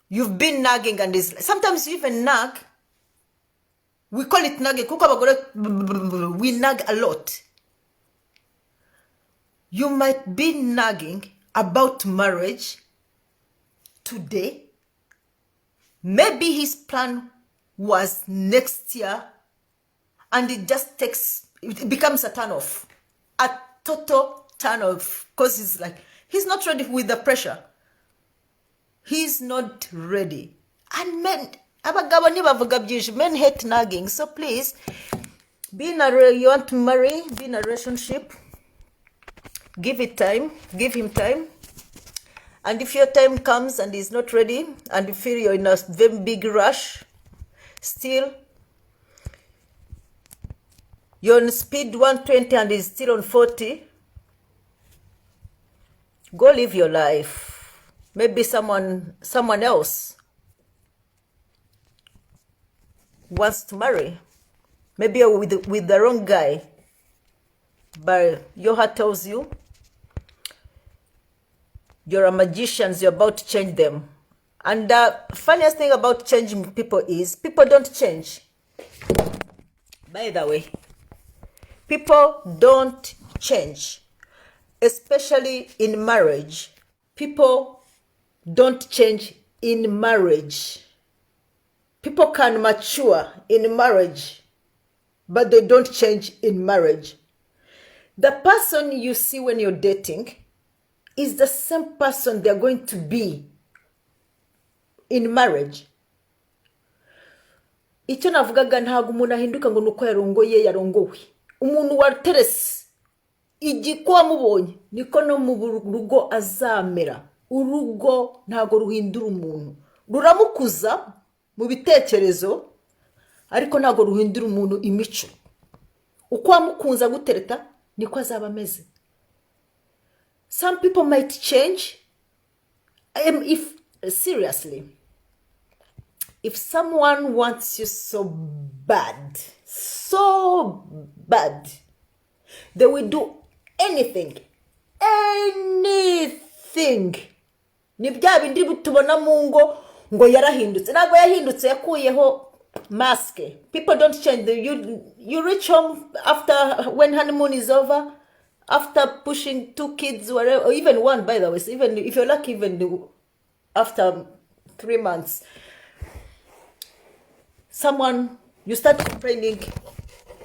you've been nagging and sometimes you even nag. We call it nagging. We nag a lot. You might be nagging about marriage today. Maybe his plan was next year, and it becomes a turn off, a total turn off, because it's like he's not ready with the pressure. He's not ready. And men hate nagging. So please, you want to marry, be in a relationship, give him time. And if your time comes and he's not ready, and you feel you're in a very big rush, still, you're on speed 120 and he's still on 40, go live your life. Maybe someone else wants to marry. Maybe you're with the wrong guy, but your heart tells you you're a magician, you're about to change them. And the funniest thing about changing people is people don't change. By the way, people don't change, especially in marriage. People don't change in marriage. People can mature in marriage, but they don't change in marriage. The person you see when you're dating is the same person they're going to be in marriage. Icyo navugaga ntago umuntu ahinduka ngo nuko yarongoye yarongowe. Umuntu waterese igiko wamubonye niko no mu rugo azamera. Urugo ntago ruhindura umuntu. Ruramukuza mu bitekerezo ariko ntago ruhindura umuntu imico. Uko wamukunza gutereta niko azaba ameze. Some people might change. If someone wants you so bad, they will do anything. Ni bya bindi bitubona mu ngo yarahindutse. Ntabwo yahindutse yakuyeho mask. People don't change. You reach home after when honeymoon is over, after pushing 2 kids, whatever, or even 1, by the way. So even if you're lucky, even after 3 months, someone you start complaining,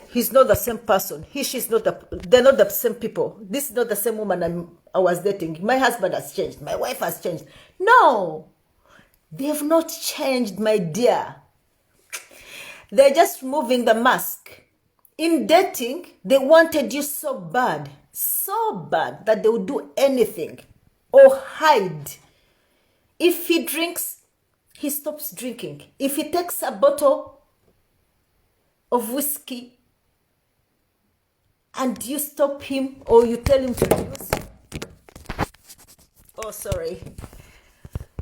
he's not the same person. She's not they're not the same people. This is not the same woman I was dating. My husband has changed. My wife has changed. No, they have not changed, my dear. They're just removing the mask. In dating, they wanted you so bad that they would do anything or hide. If he drinks, he stops drinking. If he takes a bottle of whiskey and you stop him or you tell him to reduce,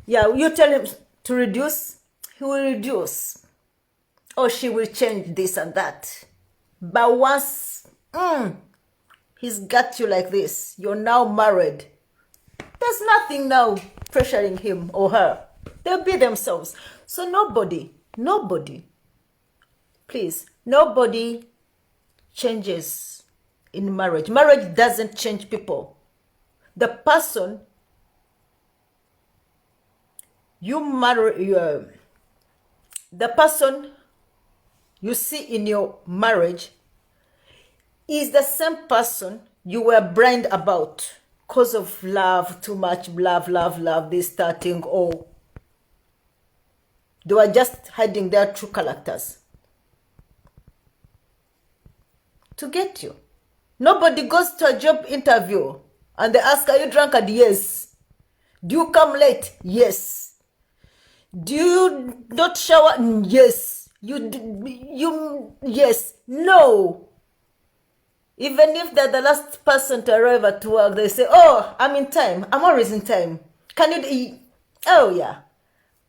you tell him to reduce, he will reduce. Or she will change this and that. But once he's got you like this, you're now married, there's nothing now pressuring him or her. They'll be themselves. So nobody, please, nobody changes in marriage. Marriage doesn't change people. The person you marry, the person you see in your marriage is the same person you were blind about because of love, too much love, this starting, or they were just hiding their true characters to get you. Nobody goes to a job interview and they ask, are you drunkard? Yes. Do you come late? Yes. Do you not shower? Yes. Yes. No. Even if they're the last person to arrive at work, they say, oh, I'm in time. I'm always in time. Can you eat? Oh, yeah.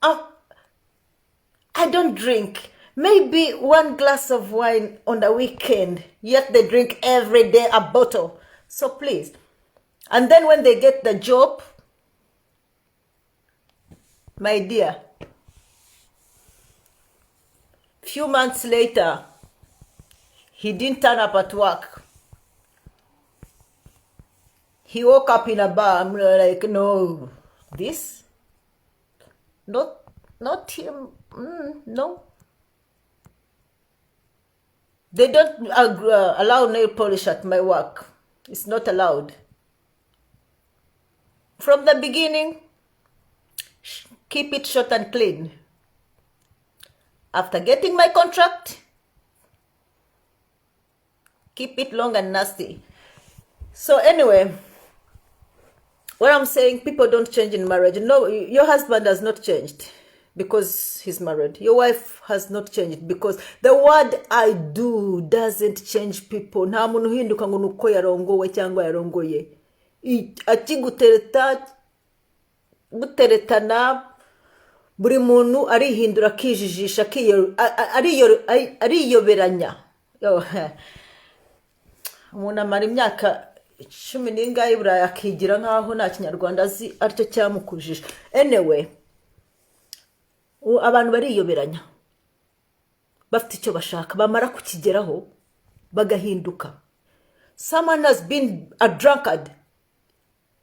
I don't drink. Maybe one glass of wine on the weekend, yet they drink every day a bottle. So please. And then when they get the job, my dear, few months later, he didn't turn up at work. He woke up in a bar. I'm like, no, this? Not him. No. They don't allow nail polish at my work. It's not allowed. From the beginning, keep it short and clean. After getting my contract, keep it long and nasty. So anyway, what I'm saying, people don't change in marriage. No, your husband has not changed because he's married. Your wife has not changed because the word I do doesn't change people. Nta muntu uhinduka ngo nuko yarongowe cyangwa yarongoye. Guteretana buri muntu arihindura akijijisha ariyoberanya. Umuntu amara imyaka 10 n'ingahe Burayi akigira nkaho nta Kinyarwanda azi aricyo cyamukujije. Anyway, abantu bariyoberanya bafite icyo bashaka bamara kukigeraho bagahinduka. Someone has been a drunkard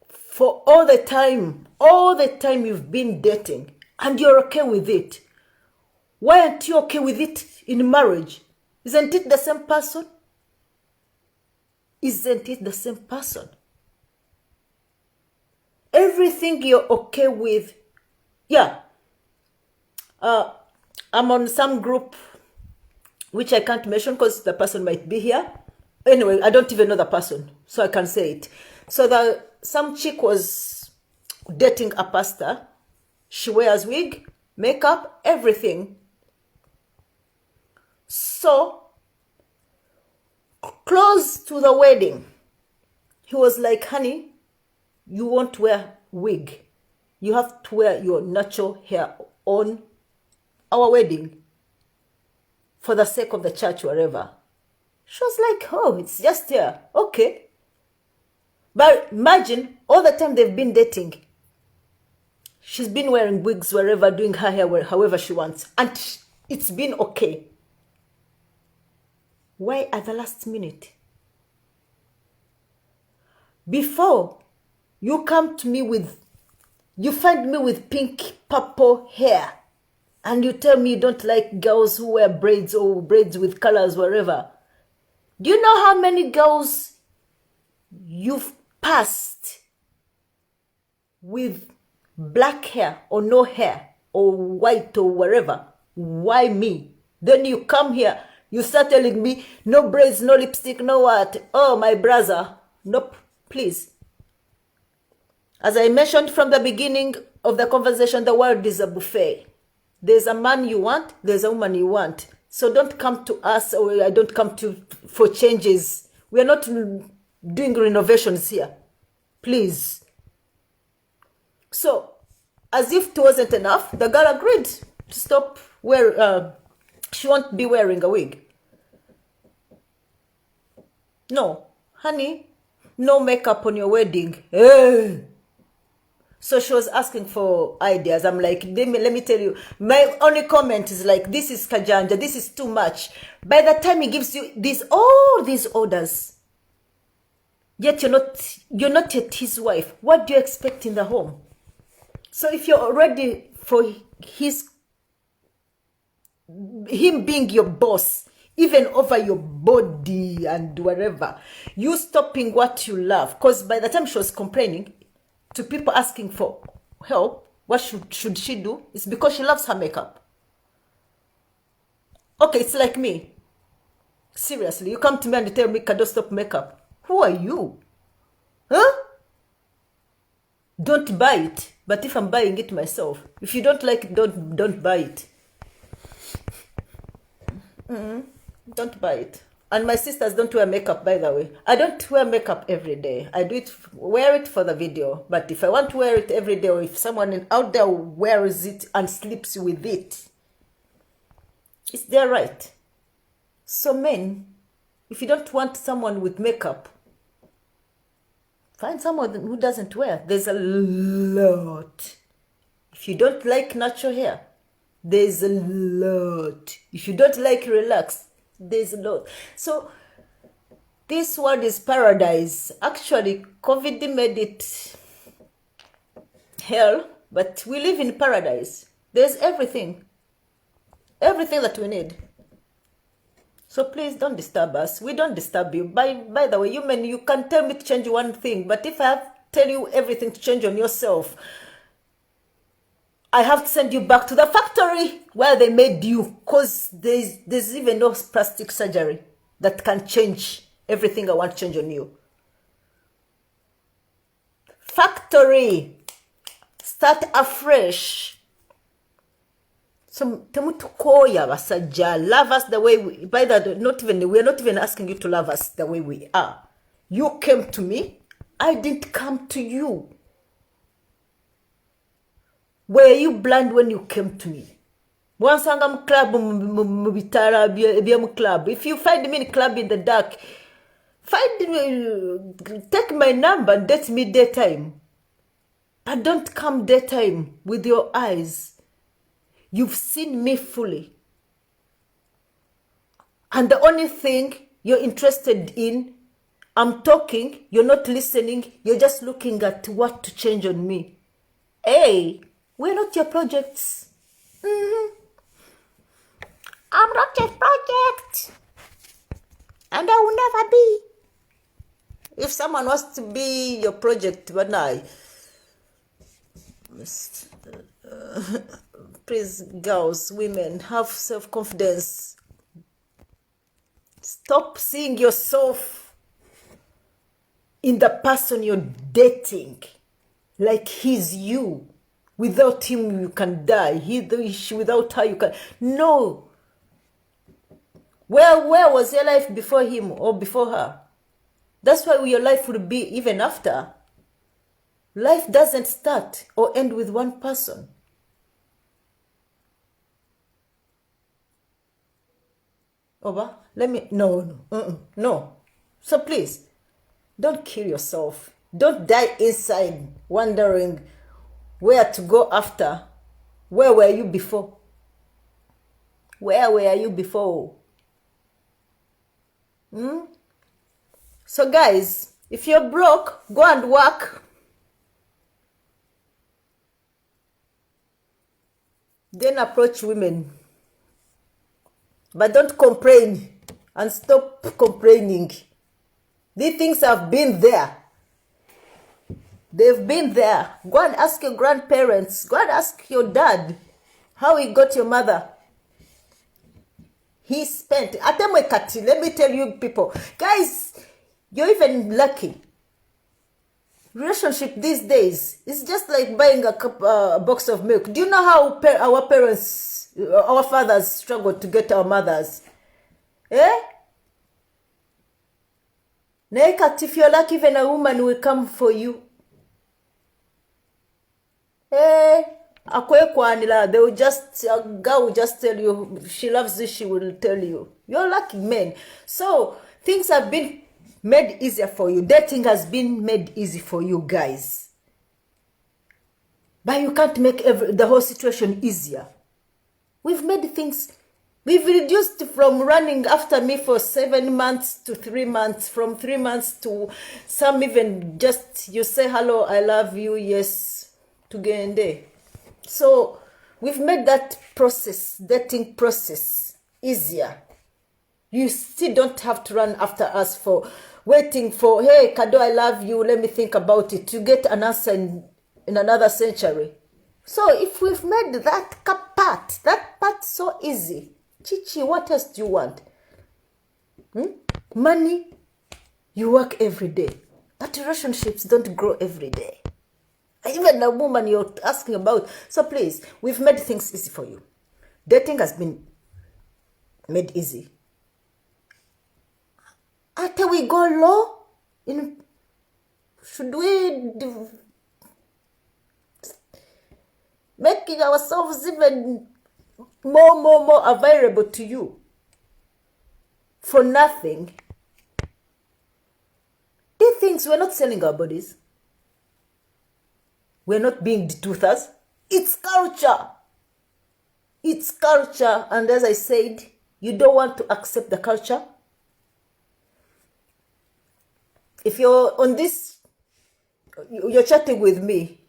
for all the time you've been dating, and you're okay with it. Why aren't you okay with it in marriage? Isn't it the same person? Isn't it the same person? Everything you're okay with. Yeah. I'm on some group which I can't mention because the person might be here. Anyway, I don't even know the person, so I can say it. So some chick was dating a pastor. She wears wig, makeup, everything. So close to the wedding, he was like, honey, you won't wear wig. You have to wear your natural hair on our wedding for the sake of the church, wherever. She was like, oh, it's just here. Okay. But imagine all the time they've been dating. She's been wearing wigs wherever, doing her hair however she wants. And it's been okay. Why at the last minute? Before you come to me you find me with pink, purple hair, and you tell me you don't like girls who wear braids or braids with colors wherever. Do you know how many girls you've passed with black hair or no hair or white or wherever? Why me? Then you come here, you start telling me no braids, no lipstick, no what? Oh, my brother. Nope, please. As I mentioned from the beginning of the conversation, the world is a buffet. There's a man you want, there's a woman you want. So don't come to us, or I don't come to for changes. We are not doing renovations here. Please. So, as if it wasn't enough, the girl agreed to stop she won't be wearing a wig. No, honey, no makeup on your wedding. Hey. So she was asking for ideas. I'm like, let me tell you, my only comment is like, this is kajanja, this is too much. By the time he gives you all these orders, yet you're not yet his wife, what do you expect in the home? So if you're ready for him being your boss, even over your body and whatever, you stopping what you love. Because by the time she was complaining to people asking for help, what should she do? It's because she loves her makeup. Okay, it's like me. Seriously, you come to me and you tell me, Kado, stop makeup. Who are you? Huh? Don't buy it. But if I'm buying it myself, if you don't like it, don't buy it. Don't buy it. And my sisters don't wear makeup, by the way. I don't wear makeup every day. I wear it for the video. But if I want to wear it every day, or if someone out there wears it and sleeps with it, it's their right. So men, if you don't want someone with makeup, find someone who doesn't wear. There's a lot. If you don't like natural hair, there's a lot. If you don't like relax, there's a lot. So this world is paradise. Actually, COVID made it hell, but we live in paradise. There's everything that we need. So please don't disturb us. We don't disturb you. By the way, you can tell me to change one thing, but if I have to tell you everything to change on yourself, I have to send you back to the factory where they made you, because there's even no plastic surgery that can change everything I want to change on you. Factory. Start afresh. So temutukoya basajja, love us the way we, by that, we're not even asking you to love us the way we are. You came to me, I didn't come to you. Were you blind when you came to me? Wansanga club mubitara bya club. If you find me in club in the dark, take my number and date me daytime. But don't come daytime with your eyes. You've seen me fully. And the only thing you're interested in, I'm talking, you're not listening, you're just looking at what to change on me. Hey, we're not your projects. I'm not your project. And I will never be. If someone wants to be your project, but I... please, girls, women, have self-confidence. Stop seeing yourself in the person you're dating like he's you. Without him, you can die. Without her, you can... No. Where was your life before him or before her? That's why your life will be even after. Life doesn't start or end with one person. Over? No. So please, don't kill yourself. Don't die inside wondering where to go after. Where were you before? Where were you before? So guys, if you're broke, go and work. Then approach women. But don't complain and stop complaining. These things have been there. They've been there. Go and ask your grandparents. Go and ask your dad how he got your mother. He spent. Let me tell you people. Guys, you're even lucky. Relationship these days is just like buying a box of milk. Do you know how our parents, our fathers struggled to get our mothers? If you're lucky, even a woman will come for you. They will just, a girl will just tell you, she loves you, she will tell you. You're lucky, men. So, things have been made easier for you. Dating has been made easy for you guys. But you can't make the whole situation easier. We've made things, we've reduced from running after me for 7 months to 3 months, from 3 months to some even just you say hello, I love you, yes, to Gende. So we've made that process, dating process, easier. You still don't have to run after us for waiting for, hey, Kado, I love you, let me think about it, to get an answer in another century. So if we've made that part so easy, Chichi, what else do you want? Money, you work every day. But relationships don't grow every day. Even a woman you're asking about. So please, we've made things easy for you. Dating has been made easy. After we go low, should we making ourselves even more available to you for nothing? These things, we're not selling our bodies. We're not being detoothers. It's culture. It's culture. And as I said, you don't want to accept the culture. If you're on this, you're chatting with me,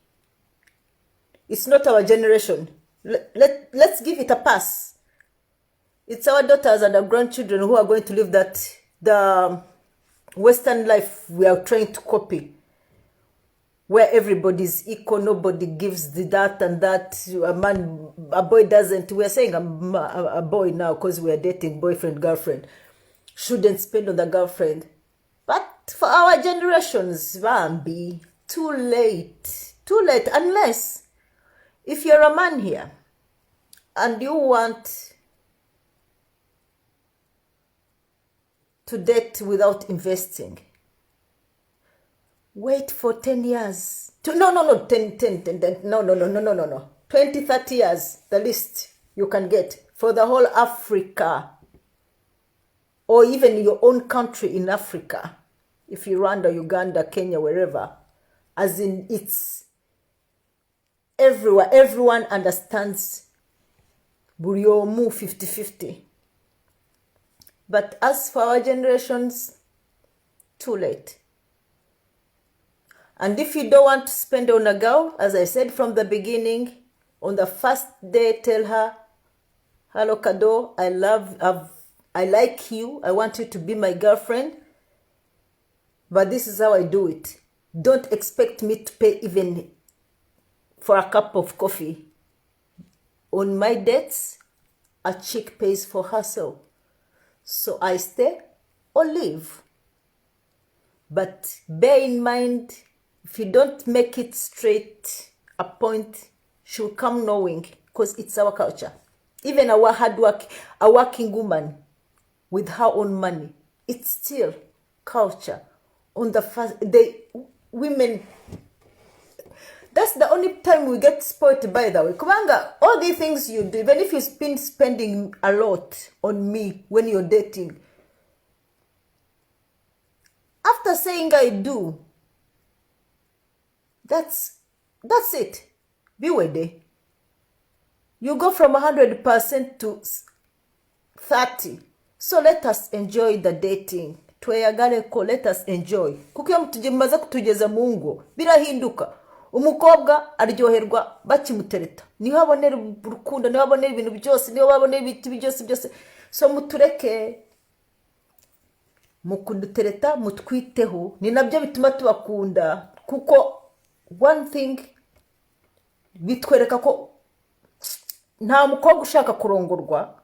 it's not our generation. Let's give it a pass. It's our daughters and our grandchildren who are going to live the Western life we are trying to copy, where everybody's equal, nobody gives that and that. A boy doesn't. We're saying a boy now because we're dating, boyfriend, girlfriend, shouldn't spend on the girlfriend. But for our generations, Bambi, too late. Too late, unless if you're a man here and you want to date without investing, wait for 10 years. 20, 30 years, the least you can get for the whole Africa, or even your own country in Africa. If you Rwanda, Uganda, Kenya, wherever, as in it's everywhere, everyone understands Buriomu 50-50. But as for our generations, too late. And if you don't want to spend on a girl, as I said from the beginning, on the first day, tell her, hello, Kado, I like you. I want you to be my girlfriend. But this is how I do it. Don't expect me to pay even for a cup of coffee. On my dates, a chick pays for herself. So I stay or leave. But bear in mind, if you don't make it straight, a point, she'll come knowing, because it's our culture. Even our hard work, a working woman with her own money, it's still culture. On the first, women, that's the only time we get spoiled, by the way. Kumanga, all the things you do, even if you've been spending a lot on me when you're dating, after saying I do, that's it. Be ready. You go from 100% to 30. So let us enjoy the dating. Tweyagaleko, let us enjoy. Kukiwa mtujimaza kutugeza Mungu bila hinduka. Umukobwa aryoherwa bakimutereta. Niho abonera urukundo, niho abonera ibintu byose, niho abonera ibiti byose. So mutureke mukudutereta, mutwiteho. Ni nabyo bituma tubakunda. Kuko one thing bitwereka ko nta mukobwa ushaka kurongorwa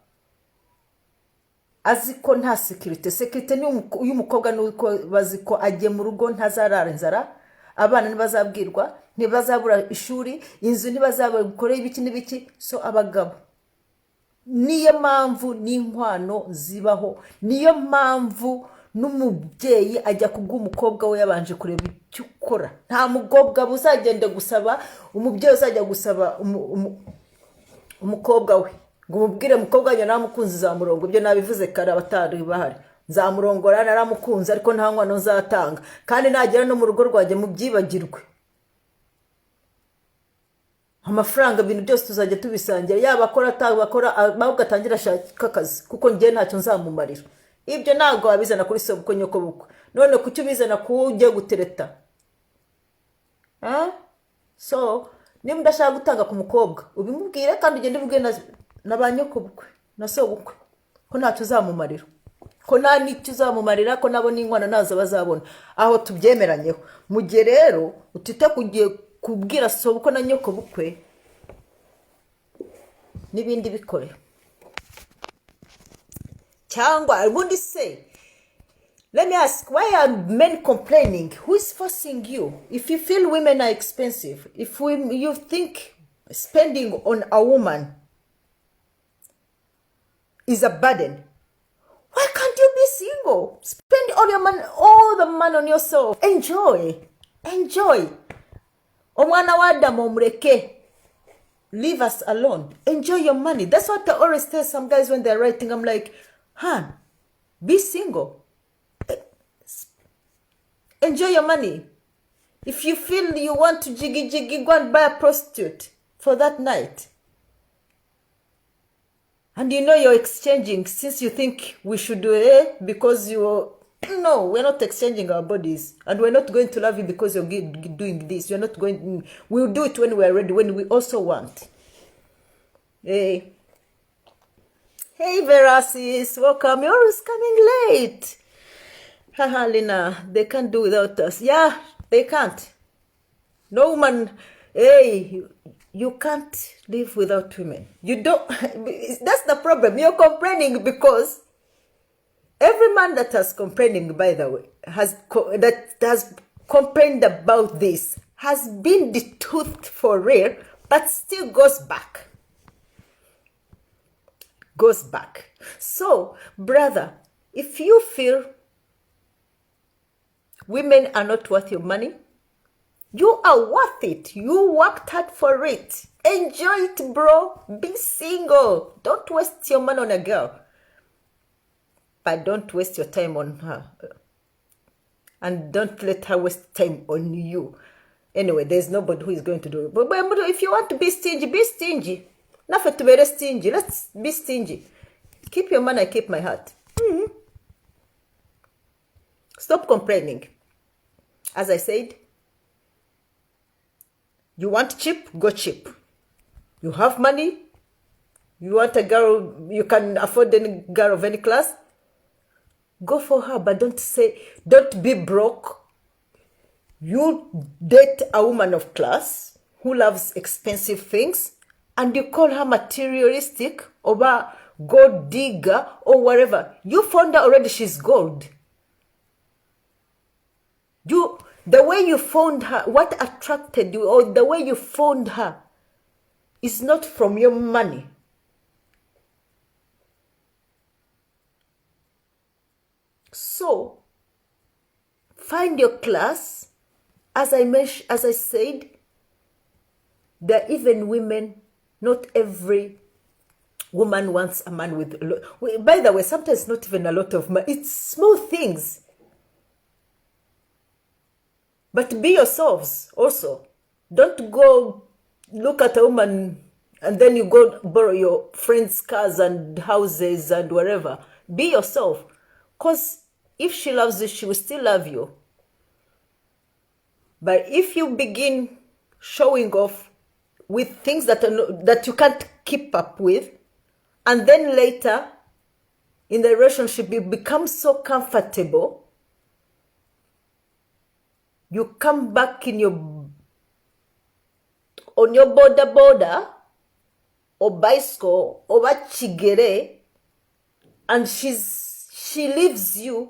aziko nta security ni umukobwa nuko baziko agiye mu rugo ntazarara inzara, abana ntibazabwirwa, ntibazabura ishuri, inzu ntibazabakora ibiki n'ibiki. So abagabo, niyo mpamvu n'inkwano zibaho, niyo mpamvu n'umubyeyi ajya kubwa umukobwa we yabanje kureba icyo ukora. Nta mugobwa buzagenda gusaba, umubyeyi uzajya gusaba umukobwa we ngo umubwire umukobwa wanjye namukunze zamurongo. Ibyo nabivuze kare abatari bahari. Nzamurongora naramukunze ariko nta nkwano nzatanga, kandi nagera no mu rugo rwanjye mubyibagirwe. amafaranga ibintu byose tuzajya tubisangira, yaba akora atabakora, ahubwo atangira ashaka akazi kuko njye ntacyo nzamumarira. Ibyo ntabwo wabizana kuri sobukwe nyoko bukwe. None kuki ubizana ku ujye gutereta? So niba udashaka gutanga ku mukobwa ubimubwire, kandi ugende ubibwire na ba nyoko bukwe na sobukwe ko ntacyo uzamumarira, ko nta n'icyo uzamumarira, ko nabo n'inkwano nazo bazabona. Aho tubyemeranyeho. Mu gihe rero utita kugiye kubwira sobukwe na nyoko bukwe n'ibindi bikore. Cyangwa ubundi se, let me ask, why are men complaining? Who is forcing you? If you feel women are expensive, if you think spending on a woman is a burden, why can't you be single? Spend all your money, all the money on yourself. Enjoy. Omwana wa Adamu mureke. Leave us alone. Enjoy your money. That's what I always tell some guys when they're writing. I'm like, be single. Enjoy your money. If you feel you want to jiggy, go and buy a prostitute for that night. And you know you're exchanging, since you think we should do it because no, we're not exchanging our bodies. And we're not going to love you because you're doing this. We'll do it when we're ready, when we also want. Hey, Verasis, welcome. You're always coming late. Haha, Lina, they can't do without us. Yeah, they can't. No woman, you can't live without women. You don't, that's the problem. You're complaining because every man that has complaining, by the way, has complained about this, has been the truth for real, but still goes back. So, brother, if you feel women are not worth your money, you are worth it. You worked hard for it. Enjoy it, bro. Be single. Don't waste your money on a girl. But don't waste your time on her. And don't let her waste time on you. Anyway, there's nobody who is going to do it. But if you want to be stingy, be stingy. Nothing to be stingy. Let's be stingy. Keep your money, keep my heart. Stop complaining. As I said, you want cheap, go cheap. You have money, you want a girl, you can afford any girl of any class, go for her, but don't be broke. You date a woman of class who loves expensive things, and you call her materialistic or gold digger or whatever. You found her already, she's gold. The way you found her, what attracted you, or the way you found her, is not from your money. So, find your class. As I said, there are even women. Not every woman wants a man with. By the way, sometimes not even a lot of money. It's small things. But be yourselves also. Don't go look at a woman and then you go borrow your friends' cars and houses and wherever. Be yourself. Because if she loves you, she will still love you. But if you begin showing off with things that you can't keep up with, and then later in the relationship you become so comfortable, you come back on your border or bicycle or chigere, and she leaves you.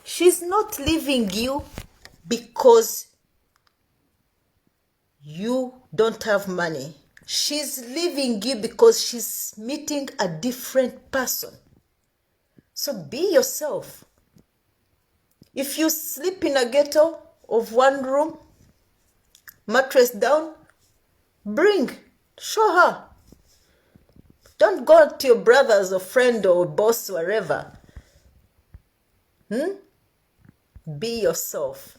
She's not leaving you because you don't have money. She's leaving you because she's meeting a different person. So be yourself. If you sleep in a ghetto of one room, mattress down, show her. Don't go to your brothers or friend or boss, wherever. Be yourself.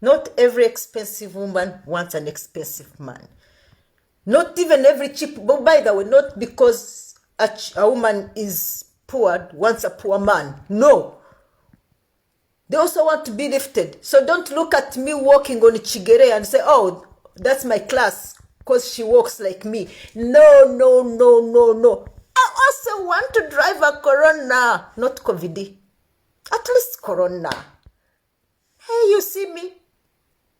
Not every expensive woman wants an expensive man. Not even every cheap, but by the way, not because a woman is poor wants a poor man. No. They also want to be lifted. So don't look at me walking on Chigere and say, oh, that's my class because she walks like me. No, no, no, no, no. I also want to drive a Corona, not COVID. At least Corona. Hey, you see me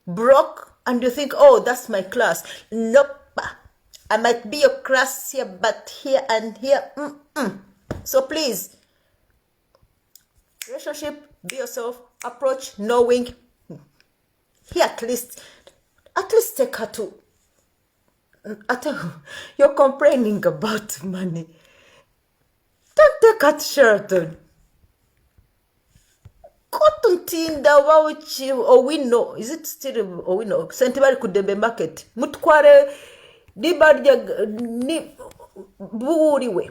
broke and you think, oh, that's my class. Nope. I might be your class here, but here and here. So please, relationship, be yourself, approach, knowing. Here at least take her to. You're complaining about money. Don't take her to Sheraton. Go to Tinda, or we know. Is it still, or we know? Sentibari Kudembe Market. Mutkware, ni buriwe.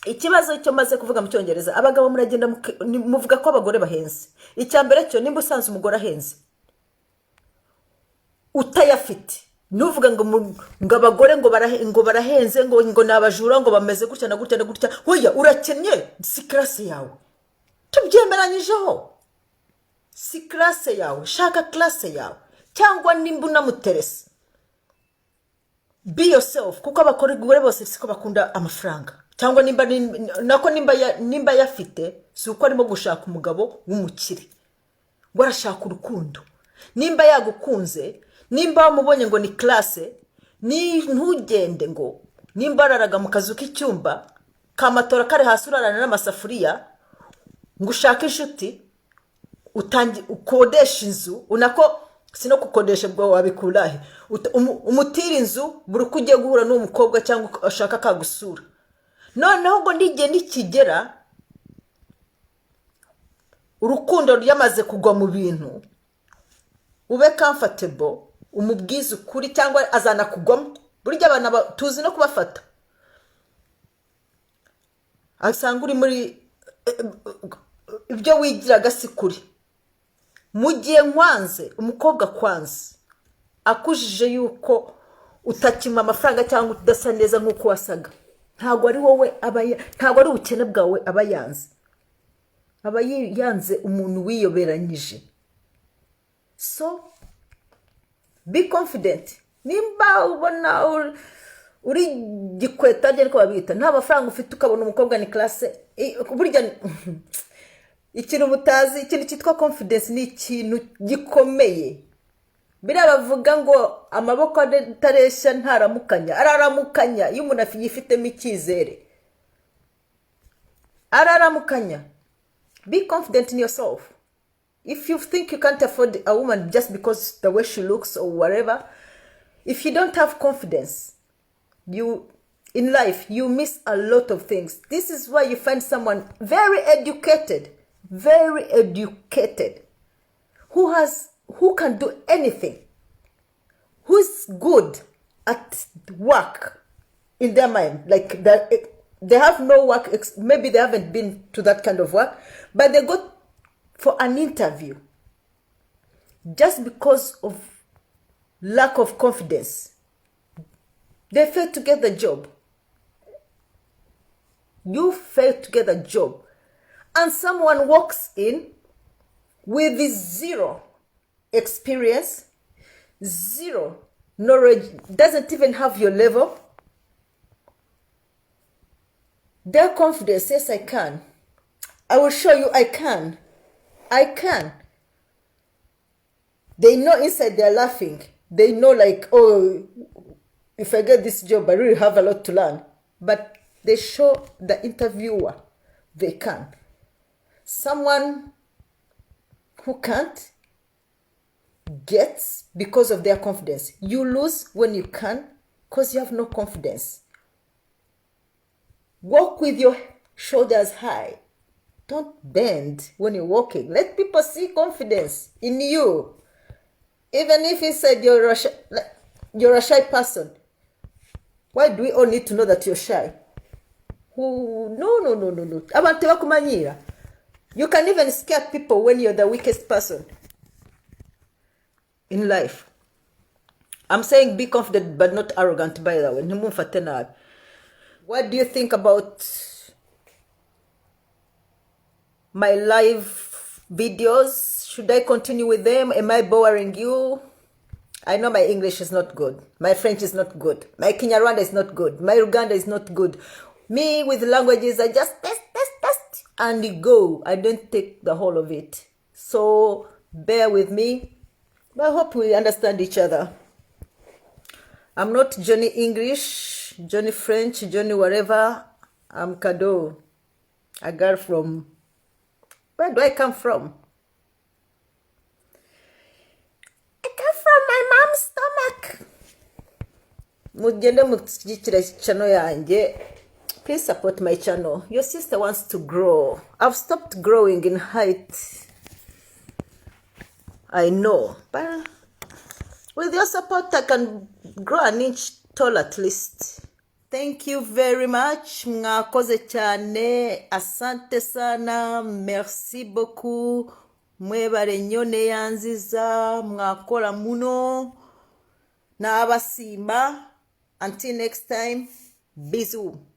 Ikibazo cyo maze kuvuga mu cyongereza abagabo muragenda muvuga ko abagore bahenze. Icyambere cyo nimba usanze umugore ahenze. Utayafite. Nuvuga ngo abagore ngo barahenze ngo nabajura ngo bameze gutya na gutya na gutya. Hoya urakennye si classe yawe. Tubyemeranyijeho. Si classe yawe, shaka classe yawe. Cyangwa nimba unamuterese. Be yourself kuko abagore bose siko bakunda amafaranga. Cyangwa nimba yafite si uko arimo gushaka umugabo w'umukire. Ngo arashaka urukundo. Nimba yagukunze, nimba wamubonye ngo ni classe, ntugende ngo nimba araraga mu kazu k'icyumba, kamatora kare hasi urarana n'amasafuriya, ngo ushake inshuti, ukodesha inzu, unako sino kukodesha bwo wabikurahe. Umutira inzu buri uko ugiye guhura n'umukobwa cyangwa ashaka kagusura. Noneho ngo ndige nikigera urukundo ryamaze kugwa mu bintu, ube comfortable, umubwize ukuri cyangwa azana kugwamo. Burya abana tuzi no kubafata. Asanga uri muri ibyo wigiraga si kuri. Mugiye nkwanze umukobwa kwanze akujije yuko utakima amafaranga cyangwa udasa neza nkuko wasaga. Ntago ari wowe ntago ari ubukene bwawe abayanze. Abayanze umuntu wiyoberanyije. So be confident. Nimba ubona uri gikweta rye ko babita nta mafaranga ufite ukabona umukobwa ni classe burya ikintu mutazi ikintu cyitwa confidence ni ikintu gikomeye. Bira bavuga ngo amaboko ataresha ntaramukanya, araramukanya iyo umuntu afifitemo icyizere. Araramukanya. Be confident in yourself. If you think you can't afford a woman just because the way she looks or whatever, if you don't have confidence, in life you miss a lot of things. This is why you find someone very educated, who can do anything, who's good at work in their mind, like that. They have no work, maybe they haven't been to that kind of work, but they go for an interview just because of lack of confidence. They fail to get the job. You fail to get a job. And someone walks in with zero experience, zero knowledge, doesn't even have your level. Their confidence says, I can. I will show you I can. I can. They know inside they're laughing. They know like, oh, if I get this job, I really have a lot to learn. But they show the interviewer they can. Someone who can't gets because of their confidence. You lose when you can because you have no confidence. Walk with your shoulders high. Don't bend when you're walking. Let people see confidence in you. Even if you said you're a shy person. Why do we all need to know that you're shy? No. Abantu bakumanyira. You can even scare people when you're the weakest person. in life. I'm saying be confident but not arrogant, by the way. What do you think about my live videos? Should I continue with them? Am I boring you? I know my English is not good. My French is not good. My Kinyarwanda is not good. My Uganda is not good. Me with languages, I just test, and go. I don't take the whole of it. So bear with me. But I hope we understand each other. I'm not Johnny English, Johnny French, Johnny whatever. I'm Kado. A girl from... Where do I come from? I come from my mom's stomach. Mugende mukijikira channel yanjye. Please support my channel. Your sister wants to grow. I've stopped growing in height. I know. But with your support, I can grow an inch tall at least. Thank you very much. Mwakoze cyane. Asante sana. Merci beaucoup. Mwebale nnyo neyanziza. Mwakola muno. Na abasimba. Until next time. Bisous.